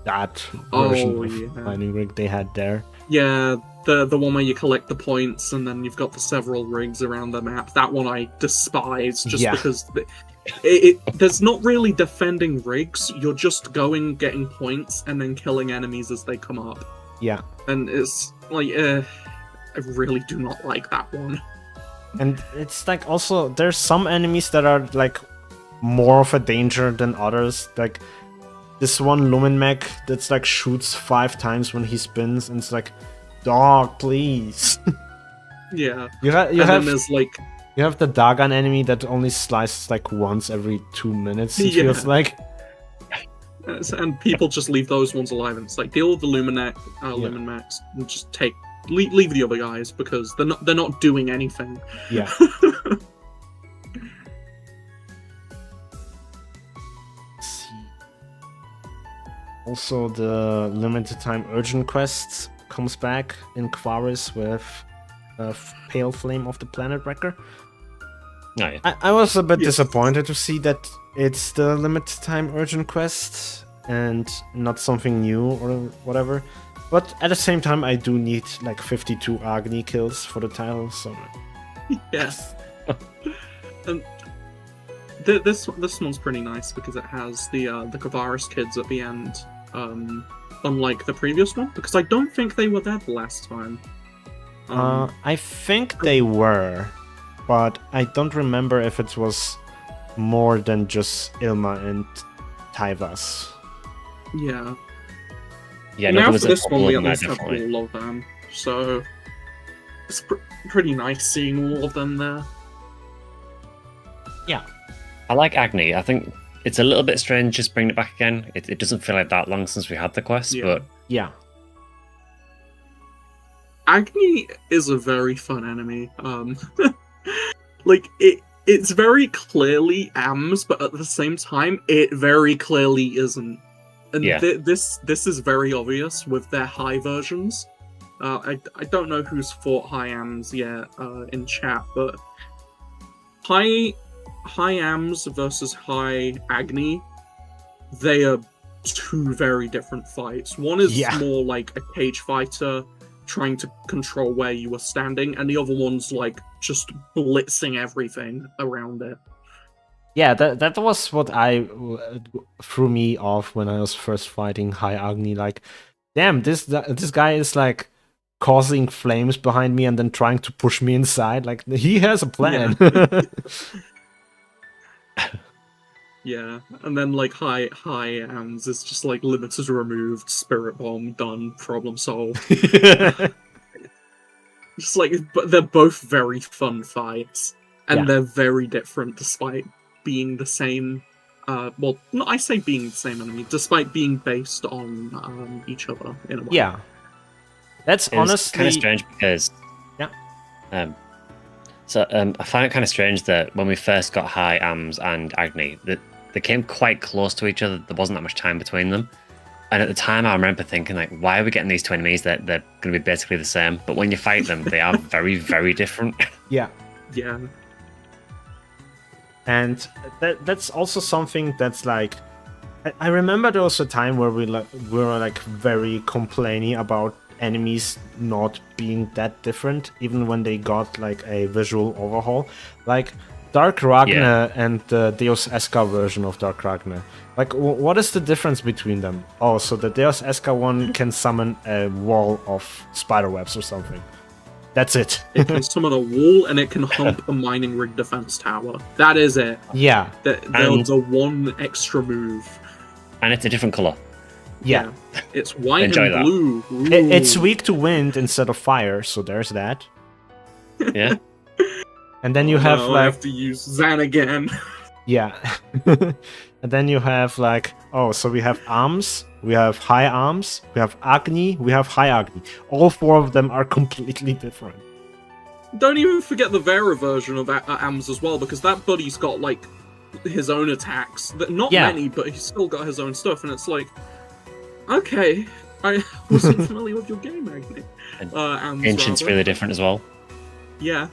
that version of mining rig they had there. Yeah, the one where you collect the points and then you've got the several rigs around the map. That one I despise just because there's not really defending rigs. You're just going, getting points, and then killing enemies as they come up. Yeah. And it's like, I really do not like that one. And it's like also, there's some enemies that are like more of a danger than others. Like this one Lumen Mech that's like shoots 5 times when he spins, and it's like, dog, please. Yeah. You have the Dagon enemy that only slices like once every 2 minutes, it feels like. And people just leave those ones alive, and it's like, deal with the Lumen Mechs and just leave the other guys because they're not doing anything. Yeah. Let's see. Also, the limited time urgent quests comes back in Quaris with Pale Flame of the Planet Wrecker. Oh, yeah. I was a bit disappointed to see that it's the limited time urgent quest and not something new or whatever. But at the same time, I do need like 52 Agni kills for the title, so... Yes. And this one's pretty nice because it has the Kavaris kids at the end, unlike the previous one, because I don't think they were there the last time. I think they were, but I don't remember if it was more than just Ilma and Tyvas. Yeah. Yeah, now no, for this one, we at least have have all of them, so it's pretty nice seeing all of them there. Yeah. I like Agni. I think it's a little bit strange just bringing it back again. It doesn't feel like that long since we had the quest, but... Yeah. Agni is a very fun enemy. Like, it's very clearly AMS, but at the same time, it very clearly isn't. And this is very obvious with their high versions. I don't know who's fought high AMS yet in chat, but high AMS versus high Agni, they are two very different fights. One is more like a cage fighter trying to control where you are standing, and the other one's like just blitzing everything around it. Yeah, that was what threw me off when I was first fighting High Agni. Like, damn, this guy is like causing flames behind me and then trying to push me inside. Like, he has a plan. Yeah, and then like high AMS is just like limiters removed, spirit bomb done, problem solved. Just like, but they're both very fun fights, and they're very different despite being the same. Well, not I say being the same enemy, despite being based on each other in a way. Yeah, that's honestly kind of strange because I find it kind of strange that when we first got High AMS and Agni, that they came quite close to each other. There wasn't that much time between them. And at the time, I remember thinking, like, why are we getting these two enemies that they're going to be basically the same? But when you fight them, they are very, very different. Yeah. Yeah. And that's also something that's like... I remember there was a time where we were like very complaining about enemies not being that different, even when they got like a visual overhaul. Like Dark Ragnar and the Deus Eska version of Dark Ragnar. Like, what is the difference between them? Oh, so the Deus Eska one can summon a wall of spiderwebs or something. That's it. It can summon a wall and it can hump a mining rig defense tower. That is it. Yeah. There's a one extra move. And it's a different color. Yeah. It's white Enjoy and blue. It's weak to wind instead of fire, so there's that. Yeah. And then you have I have to use Zan again. Yeah. And then you have like, so we have arms, we have high arms, we have Agni, we have high Agni. All 4 of them are completely different. Don't even forget the Vera version of Ams as well, because that buddy's got like his own attacks. Not many, but he's still got his own stuff, and it's like, okay, I wasn't familiar with your game, Agni. Ancient's really different as well. Yeah.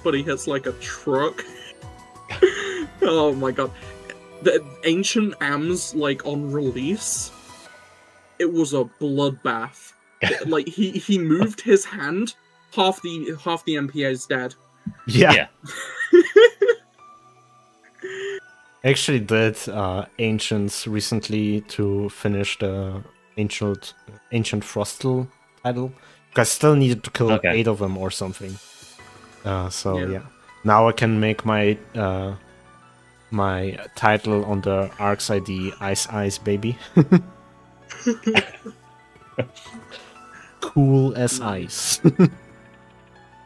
But he hits like a truck. Oh my god. The Ancient Ams, like, on release, it was a bloodbath. Like, he moved his hand, half the MPA is dead. Yeah. I actually did Ancients recently to finish the Ancient Frostal title. Because I still needed to kill 8 of them or something. Yeah. Now I can make my my title on the ARKS ID Ice Baby. Cool as ice.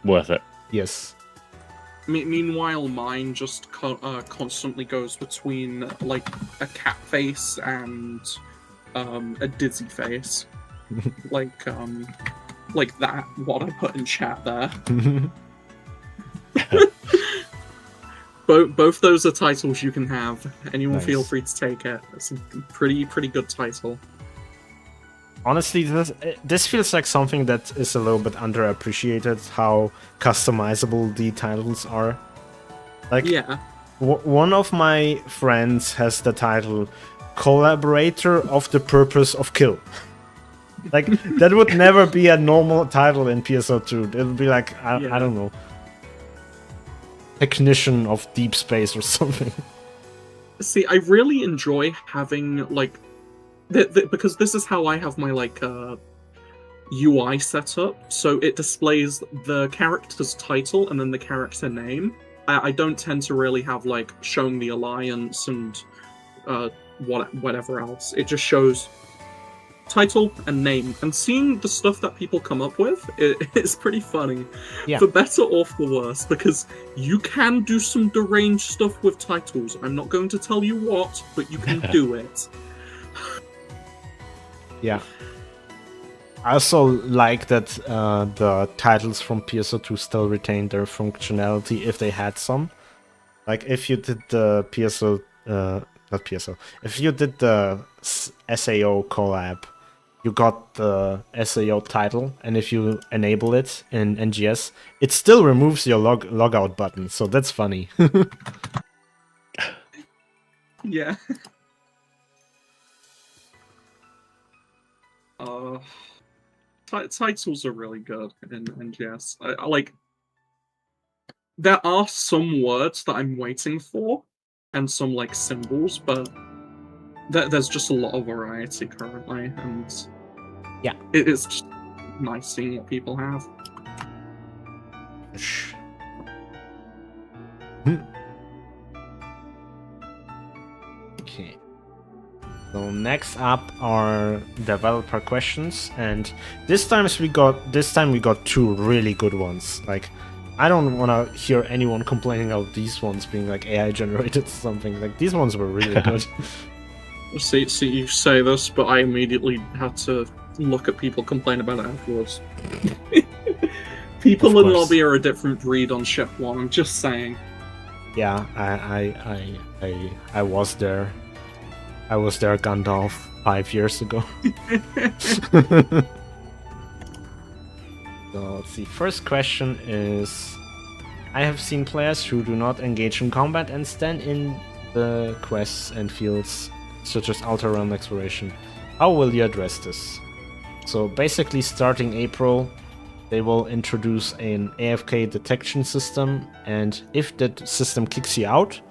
Worth it. Yes. Meanwhile, mine just constantly goes between like a cat face and a dizzy face, like that. What I put in chat there. Both those are titles you can have. Anyone feel free to take it. It's a pretty good title. Honestly, this feels like something that is a little bit underappreciated, how customizable the titles are. Like, one of my friends has the title Collaborator of the Purpose of Kill. Like, that would never be a normal title in PSO2. It would be like, I don't know, Technician of Deep Space or something. See, I really enjoy having, like, because this is how I have my, like, UI set up. So it displays the character's title and then the character name. I don't tend to really have, like, showing the alliance and whatever else. It just shows title and name, and seeing the stuff that people come up with it's pretty funny, for better or for worse, because you can do some deranged stuff with titles. I'm not going to tell you what, but you can do it. I also like that the titles from PSO2 still retain their functionality if they had some. Like if you did the if you did the SAO collab, you got the SAO title, and if you enable it in NGS, it still removes your logout button, so that's funny. Yeah. Titles are really good in NGS. I like. There are some words that I'm waiting for, and some like symbols, but there's just a lot of variety currently, and it's just nice seeing what people have. Okay. So next up are developer questions, and this time we got 2 really good ones. Like, I don't want to hear anyone complaining about these ones being like AI generated or something. Like, these ones were really good. See, you say this, but I immediately had to look at people complain about it afterwards. People in lobby are a different breed on Chef 1, I'm just saying. Yeah, I was there. I was there, Gandalf, 5 years ago. So let's see. First question is: I have seen players who do not engage in combat and stand in the quests and fields, such as Outer Realm exploration. How will you address this? So basically, starting April, they will introduce an AFK detection system, and if that system kicks you out,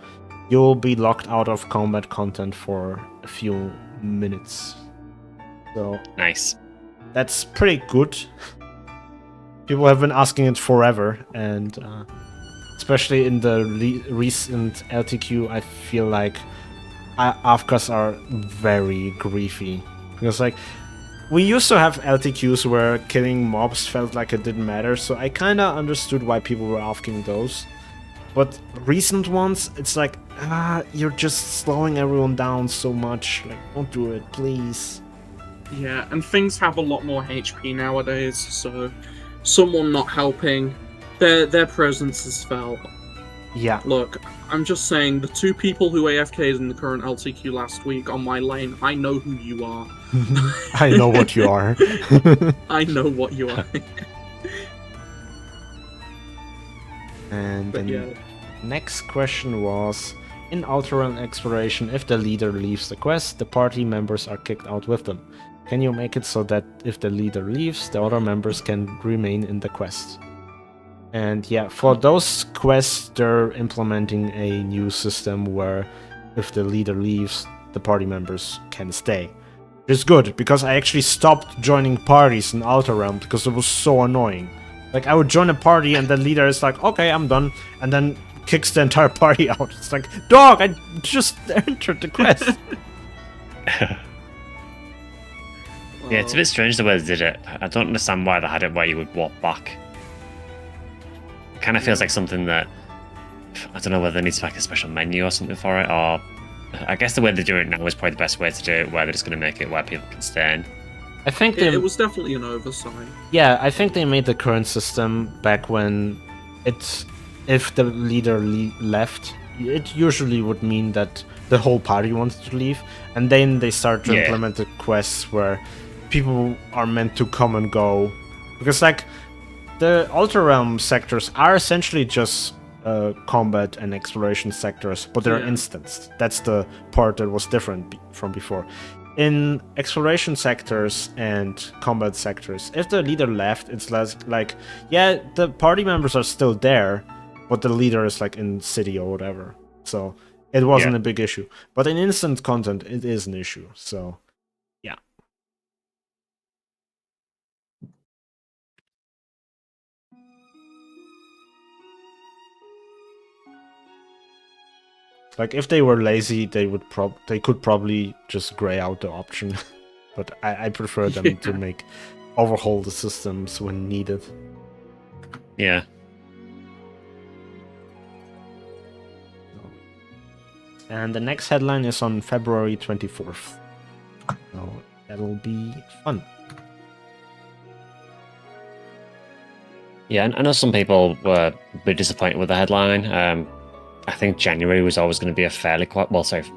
you'll be locked out of combat content for a few minutes. So nice. That's pretty good. People have been asking it forever, and especially in the recent LTQ, I feel like AFKs are very griefy Because like we used to have LTQs where killing mobs felt like it didn't matter, so I kind of understood why people were asking those. But recent ones, it's like, you're just slowing everyone down so much. Like, don't do it, please. Yeah, and things have a lot more HP nowadays, so someone not helping, their presence is felt. Yeah. Look, I'm just saying, the 2 people who AFK'd in the current LTQ last week on my lane, I know who you are. I know what you are. I know what you are. And But then next question was, in Outrun Exploration, if the leader leaves the quest, the party members are kicked out with them. Can you make it so that if the leader leaves, the other members can remain in the quest? And yeah, for those quests, they're implementing a new system where if the leader leaves, the party members can stay. It's good, because I actually stopped joining parties in Outer Realm because it was so annoying. Like, I would join a party and the leader is like, okay, I'm done, and then kicks the entire party out. It's like, dog, I just entered the quest. Yeah, it's a bit strange the way they did it. I don't understand why they had it where you would walk back. It kind of feels like something that, I don't know whether there needs to be like a special menu or something for it, or I guess the way they do it now is probably the best way to do it, where they're just going to make it where people can stay in. I think it was definitely an oversight. Yeah, I think they made the current system back when if the leader left, it usually would mean that the whole party wanted to leave, and then they start to implement the quests where people are meant to come and go, because like the Outer Realm sectors are essentially just combat and exploration sectors, but they're instanced. That's the part that was different from before. In exploration sectors and combat sectors, if the leader left, it's less like, yeah, the party members are still there, but the leader is like in city or whatever. So it wasn't a big issue. But in instant content, it is an issue. So yeah. Like if they were lazy, they could probably just gray out the option. But I prefer them to overhaul the systems when needed. Yeah. And the next headline is on February 24th. So that'll be fun. Yeah, I know some people were a bit disappointed with the headline. I think January was always going to be a fairly quiet... Well, sorry,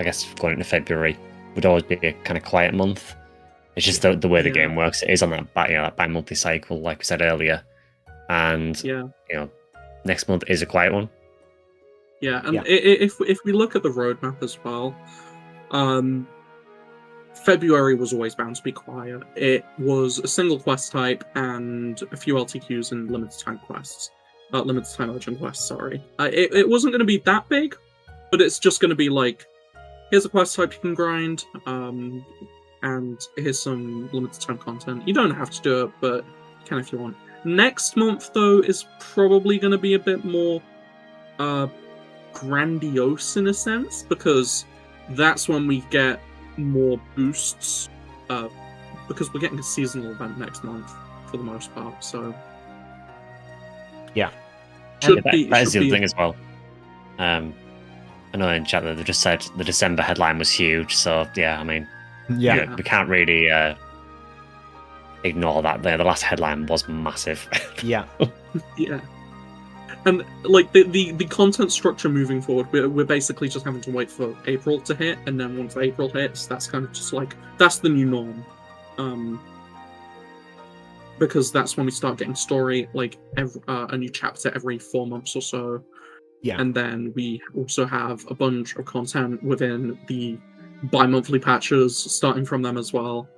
I guess going into February would always be a kind of quiet month. It's just the way the game works. It is on that bi-monthly cycle, like we said earlier. And, next month is a quiet one. Yeah, and if we look at the roadmap as well, February was always bound to be quiet. It was a single quest type and a few LTQs and limited time quests. Limited time urgent quests, sorry. It wasn't going to be that big, but it's just going to be like, here's a quest type you can grind, and here's some limited time content. You don't have to do it, but you can if you want. Next month, though, is probably going to be a bit more grandiose in a sense, because that's when we get more boosts, because we're getting a seasonal event next month for the most part, so that is the other thing as well. I know in chat that they just said the December headline was huge, so I mean, we can't really ignore that. The last headline was massive. Yeah. And like the content structure moving forward, we're basically just having to wait for April to hit, and then once April hits, that's kind of just like, that's the new norm. Because that's when we start getting story, like a new chapter every 4 months or so. Yeah. And then we also have a bunch of content within the bi-monthly patches starting from them as well.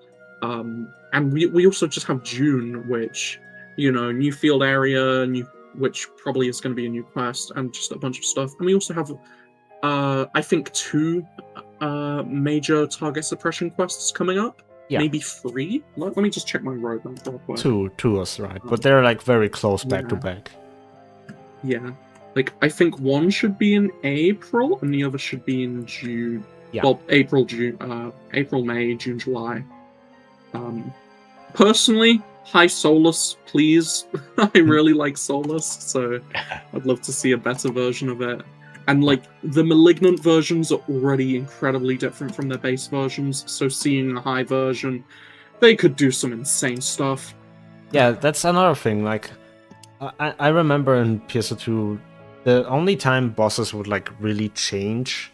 And we also just have June, which, new field area, which probably is going to be a new quest, and just a bunch of stuff. And we also have, I think, 2 major target suppression quests coming up. Yeah. Maybe 3? Let me just check my roadmap real quick. 2 is right, but they're like very close back to back. Yeah. Like, I think one should be in April, and the other should be in June. Yeah. Well, April, May, June, July. Personally, High Solus, please. I really like Solus, so I'd love to see a better version of it. And like the Malignant versions are already incredibly different from their base versions, so seeing a high version, they could do some insane stuff. Yeah, that's another thing. Like, I remember in PS2, the only time bosses would like really change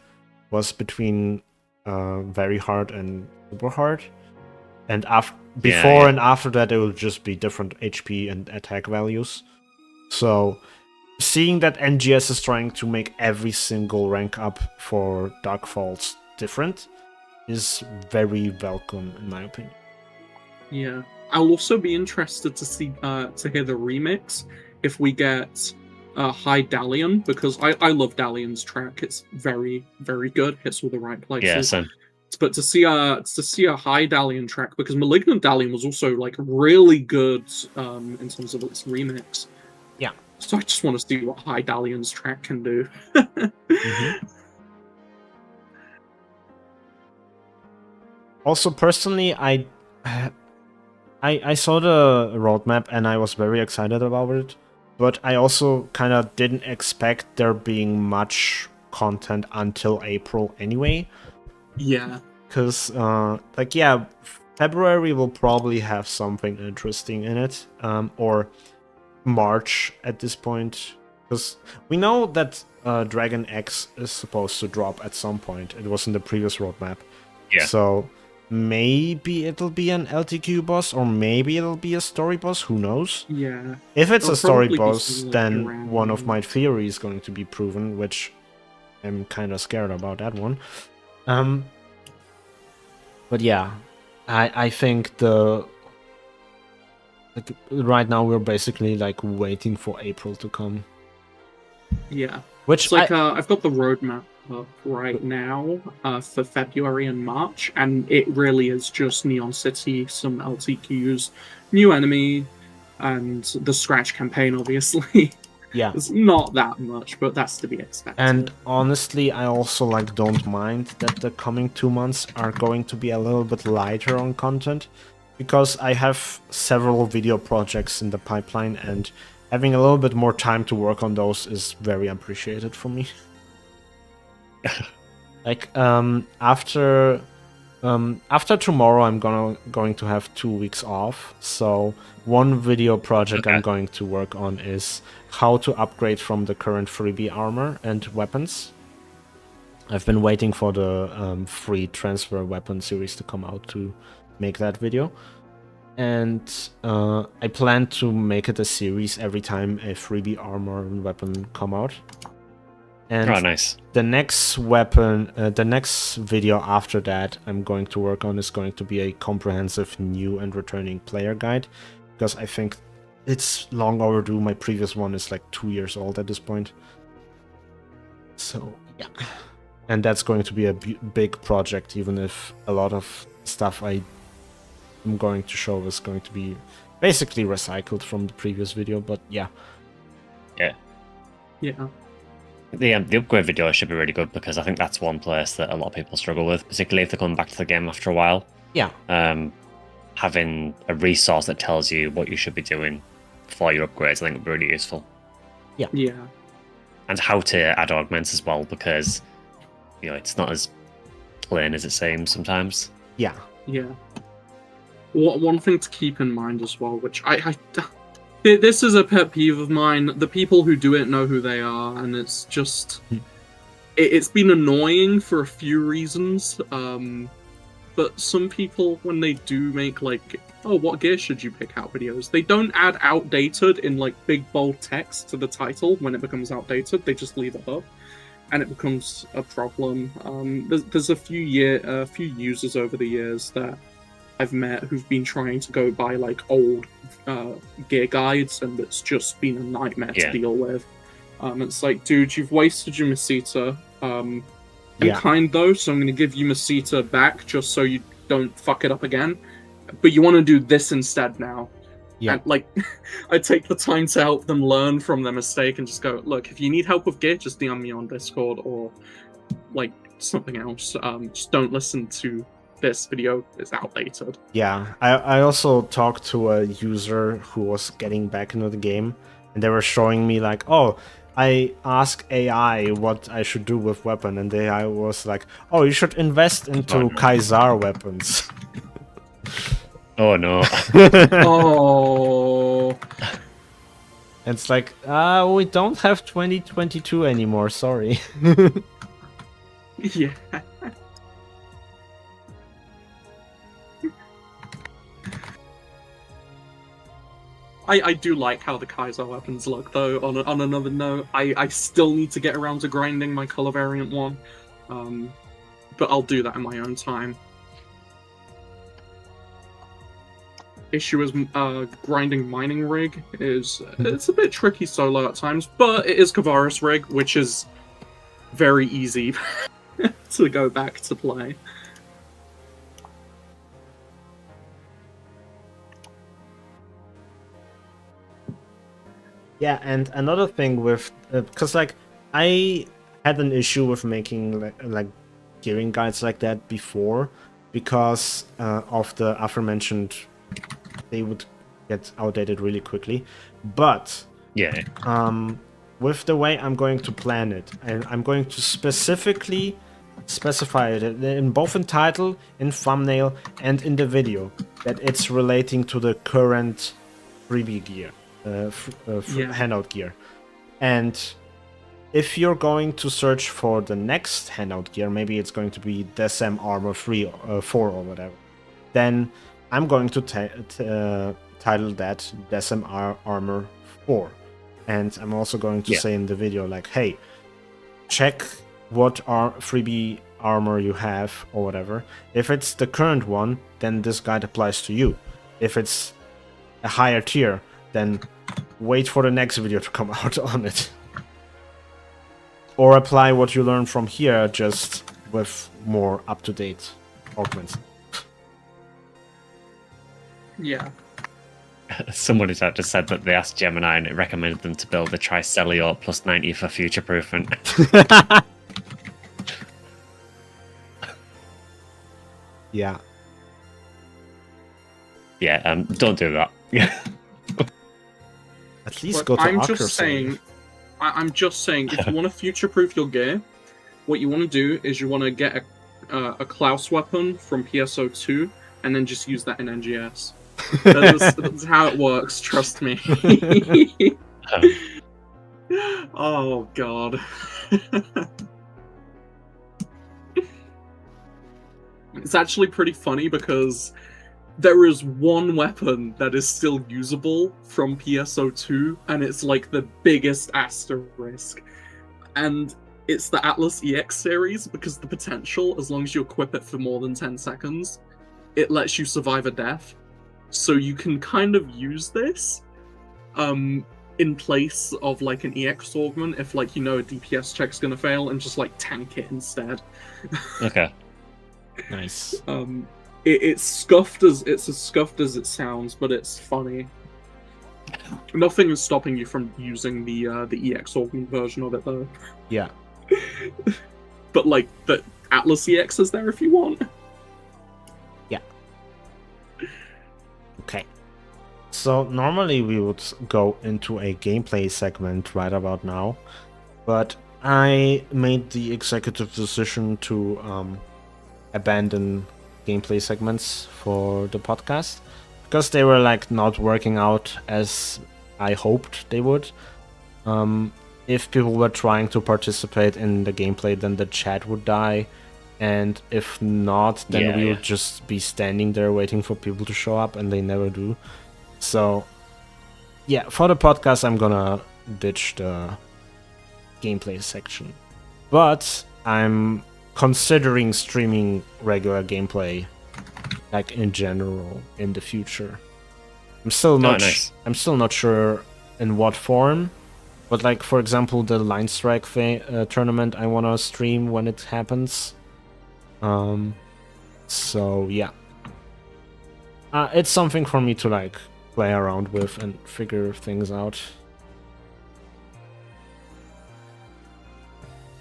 was between very hard and super hard, and before and after that, it will just be different HP and attack values. So, seeing that NGS is trying to make every single rank up for Dark Falls different is very welcome, in my opinion. Yeah, I'll also be interested to see to hear the remix if we get High Dalian, because I love Dalian's track. It's very, very good. Hits all the right places. Yeah, same. But to see a High Dalian track, because Malignant Dalian was also like really good in terms of its remix. Yeah. So I just want to see what High Dalian's track can do. Also, personally, I saw the roadmap and I was very excited about it, but I also kind of didn't expect there being much content until April anyway. Yeah. Because, February will probably have something interesting in it, or March at this point. Because we know that Dragon X is supposed to drop at some point. It was in the previous roadmap. Yeah. So maybe it'll be an LTQ boss, or maybe it'll be a story boss, who knows? Yeah. If it's It'll a story probably be boss, something like then around- one of my theories is going to be proven, which I'm kind of scared about that one. But yeah, I think right now we're basically like waiting for April to come. Yeah. Which It's like I've got the roadmap up right now for February and March, and it really is just Neon City, some LTQs, new enemy, and the Scratch campaign, obviously. yeah. It's not that much, but that's to be expected. And honestly, I also like don't mind that the coming 2 months are going to be a little bit lighter on content, because I have several video projects in the pipeline, and having a little bit more time to work on those is very appreciated for me. Like after tomorrow, I'm going to have 2 weeks off. So one video project I'm going to work on is how to upgrade from the current freebie armor and weapons. I've been waiting for the free transfer weapon series to come out to make that video. And I plan to make it a series every time a freebie armor and weapon come out. And nice. The next weapon, the next video after that I'm going to work on is going to be a comprehensive new and returning player guide, because I think it's long overdue. My previous one is like 2 years old at this point. So yeah, and that's going to be a big project, even if a lot of stuff I'm going to show is going to be basically recycled from the previous video. But yeah. The upgrade video should be really good, because I think that's one place that a lot of people struggle with, particularly if they're coming back to the game after a while. Yeah. Having a resource that tells you what you should be doing for your upgrades, I think would be really useful. Yeah. And how to add augments as well, because it's not as plain as it seems sometimes. Yeah. One thing to keep in mind as well, which this is a pet peeve of mine. The people who do it know who they are, and it's just it's been annoying for a few reasons. But some people, when they do make like, oh, what gear should you pick out videos, they don't add outdated in like big bold text to the title when it becomes outdated. They just leave it up, and it becomes a problem. There's a few users over the years that I've met who've been trying to go buy like old gear guides, and it's just been a nightmare to deal with. It's like, dude, you've wasted your Masita. I'm kind though, so I'm going to give you Masita back just so you don't fuck it up again. But you want to do this instead now. Yeah. And like, I take the time to help them learn from their mistake and just go, look, if you need help with gear, just DM me on Discord, or like something else. Just don't listen to this video. It's outdated. Yeah, I also talked to a user who was getting back into the game, and they were showing me like, oh, I asked AI what I should do with weapon, and the AI was like, oh, you should invest into Kaisar weapons. Oh no. Oh. And it's like, we don't have 2022 anymore, sorry. Yeah. I do like how the Kaiser weapons look, though. On another note, I still need to get around to grinding my color variant one, but I'll do that in my own time. Issue is grinding mining rig is it's a bit tricky solo at times, but it is Kavaris rig, which is very easy to go back to play. Yeah, and another thing with because like I had an issue with making like gearing guides like that before because of the aforementioned they would get outdated really quickly, but yeah, with the way I'm going to plan it, and I'm going to specifically specify it in both in title, in thumbnail, and in the video that it's relating to the current freebie gear. Handout gear, and if you're going to search for the next handout gear, maybe it's going to be DSM Armor 3 or 4 or whatever, then I'm going to title that DSM Armor 4, and I'm also going to say in the video like, hey, check what freebie armor you have or whatever. If it's the current one, then this guide applies to you. If it's a higher tier, then wait for the next video to come out on it. Or apply what you learned from here, just with more up-to-date augments. Yeah. Someone has just said that they asked Gemini and it recommended them to build a Tricellio plus 90 for future-proofing. Yeah. Yeah, don't do that. At least go to I'm ARKS. just saying, I'm just saying, if you want to future-proof your gear, what you want to do is you want to get a Klaus weapon from PSO2 and then just use that in NGS. That's how it works, trust me. Oh, God. It's actually pretty funny because there is one weapon that is still usable from PSO2, and it's like the biggest asterisk. And it's the Atlas EX series, because the potential, as long as you equip it for more than 10 seconds, it lets you survive a death. So you can kind of use this in place of like an EX augment if like you know a DPS check's gonna fail, and just like tank it instead. Okay. Nice. It's scuffed as it sounds, but it's funny. Nothing is stopping you from using the EX augment version of it though. Yeah. But like the Atlas EX is there if you want. Yeah. Okay. So normally we would go into a gameplay segment right about now, but I made the executive decision to abandon gameplay segments for the podcast because they were like not working out as I hoped they would. If people were trying to participate in the gameplay, then the chat would die, and if not, then we would just be standing there waiting for people to show up, and they never do. So yeah, for the podcast I'm gonna ditch the gameplay section, but I'm considering streaming regular gameplay, like in general, in the future. I'm still not. I'm still not sure in what form, but like for example, the Line Strike tournament I wanna stream when it happens. So yeah, it's something for me to like play around with and figure things out.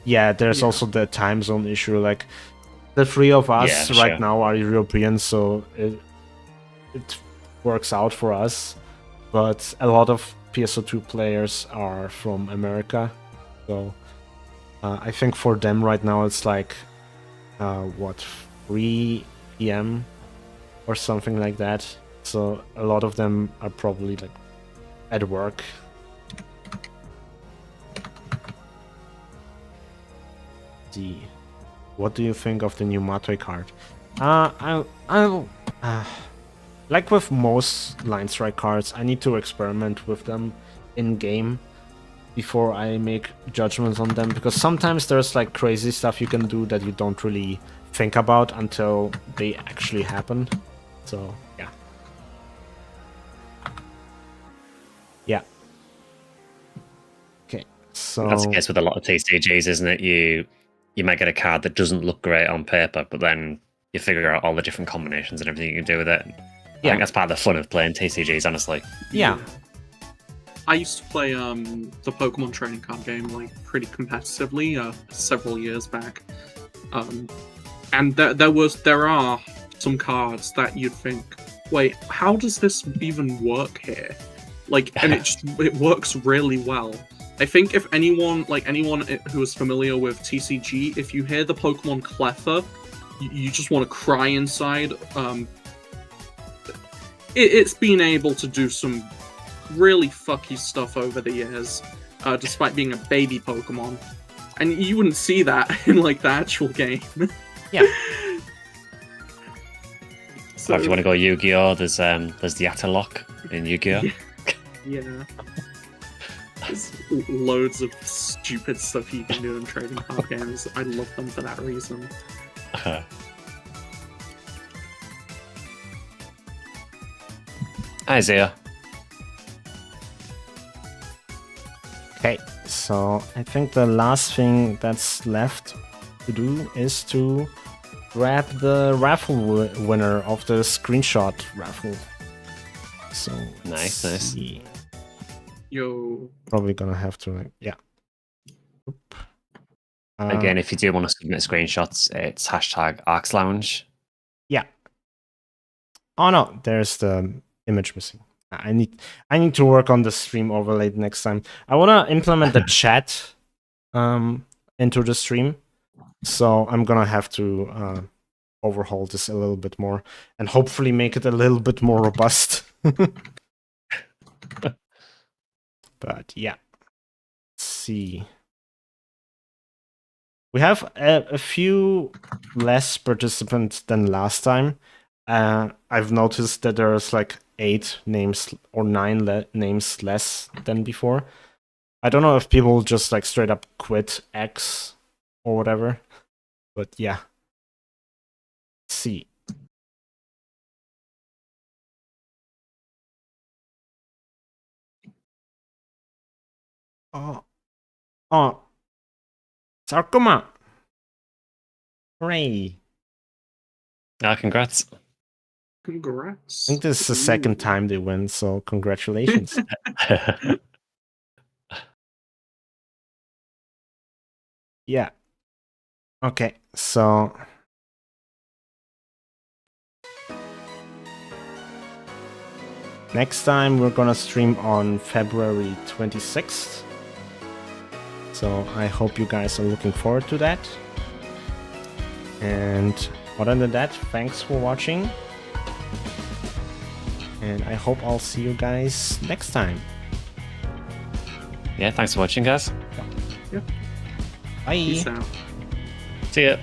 Yeah, there's also the time zone issue. Like, the three of us right now are European, so it works out for us. But a lot of PSO2 players are from America, so I think for them right now it's like 3 p.m. or something like that. So a lot of them are probably like at work. What do you think of the new Matre card? Like with most line strike cards, I need to experiment with them in game before I make judgments on them, because sometimes there's like crazy stuff you can do that you don't really think about until they actually happen. So yeah. Yeah. Okay, so that's the case with a lot of TCGs, isn't it? You might get a card that doesn't look great on paper, but then you figure out all the different combinations and everything you can do with it. I think that's part of the fun of playing TCGs, honestly. Yeah. I used to play the Pokemon trading card game like pretty competitively several years back, and there are some cards that you'd think, wait, how does this even work here? Like, and it works really well. I think if anyone who is familiar with TCG, if you hear the Pokemon Cleffa, you just want to cry inside. It's been able to do some really fucky stuff over the years, despite being a baby Pokemon, and you wouldn't see that in like the actual game. Yeah. So if you want to go Yu-Gi-Oh, there's the Atalock in Yu-Gi-Oh. Yeah. There's loads of stupid stuff you can do in trading card games. I love them for that reason. Hi, Zia. Okay, so I think the last thing that's left to do is to grab the raffle winner of the screenshot raffle. So nice. Yo. Probably gonna have to, yeah. Again, if you do want to submit screenshots, it's #ARKS Lounge. Yeah. Oh no, there's the image missing. I need to work on the stream overlay next time. I wanna implement the chat into the stream, so I'm gonna have to overhaul this a little bit more and hopefully make it a little bit more robust. But yeah, let's see. We have a few less participants than last time. I've noticed that there's like 8 names or 9 names less than before. I don't know if people just like straight up quit X or whatever, but yeah. Let's see. Oh, Sarkuma! Hooray! Congrats. Congrats. I think this is the second time they win, so congratulations. Yeah. Okay, so next time we're gonna stream on February 26th. So I hope you guys are looking forward to that. And other than that, thanks for watching. And I hope I'll see you guys next time. Yeah, thanks for watching, guys. Yeah. Bye. Peace out. See ya.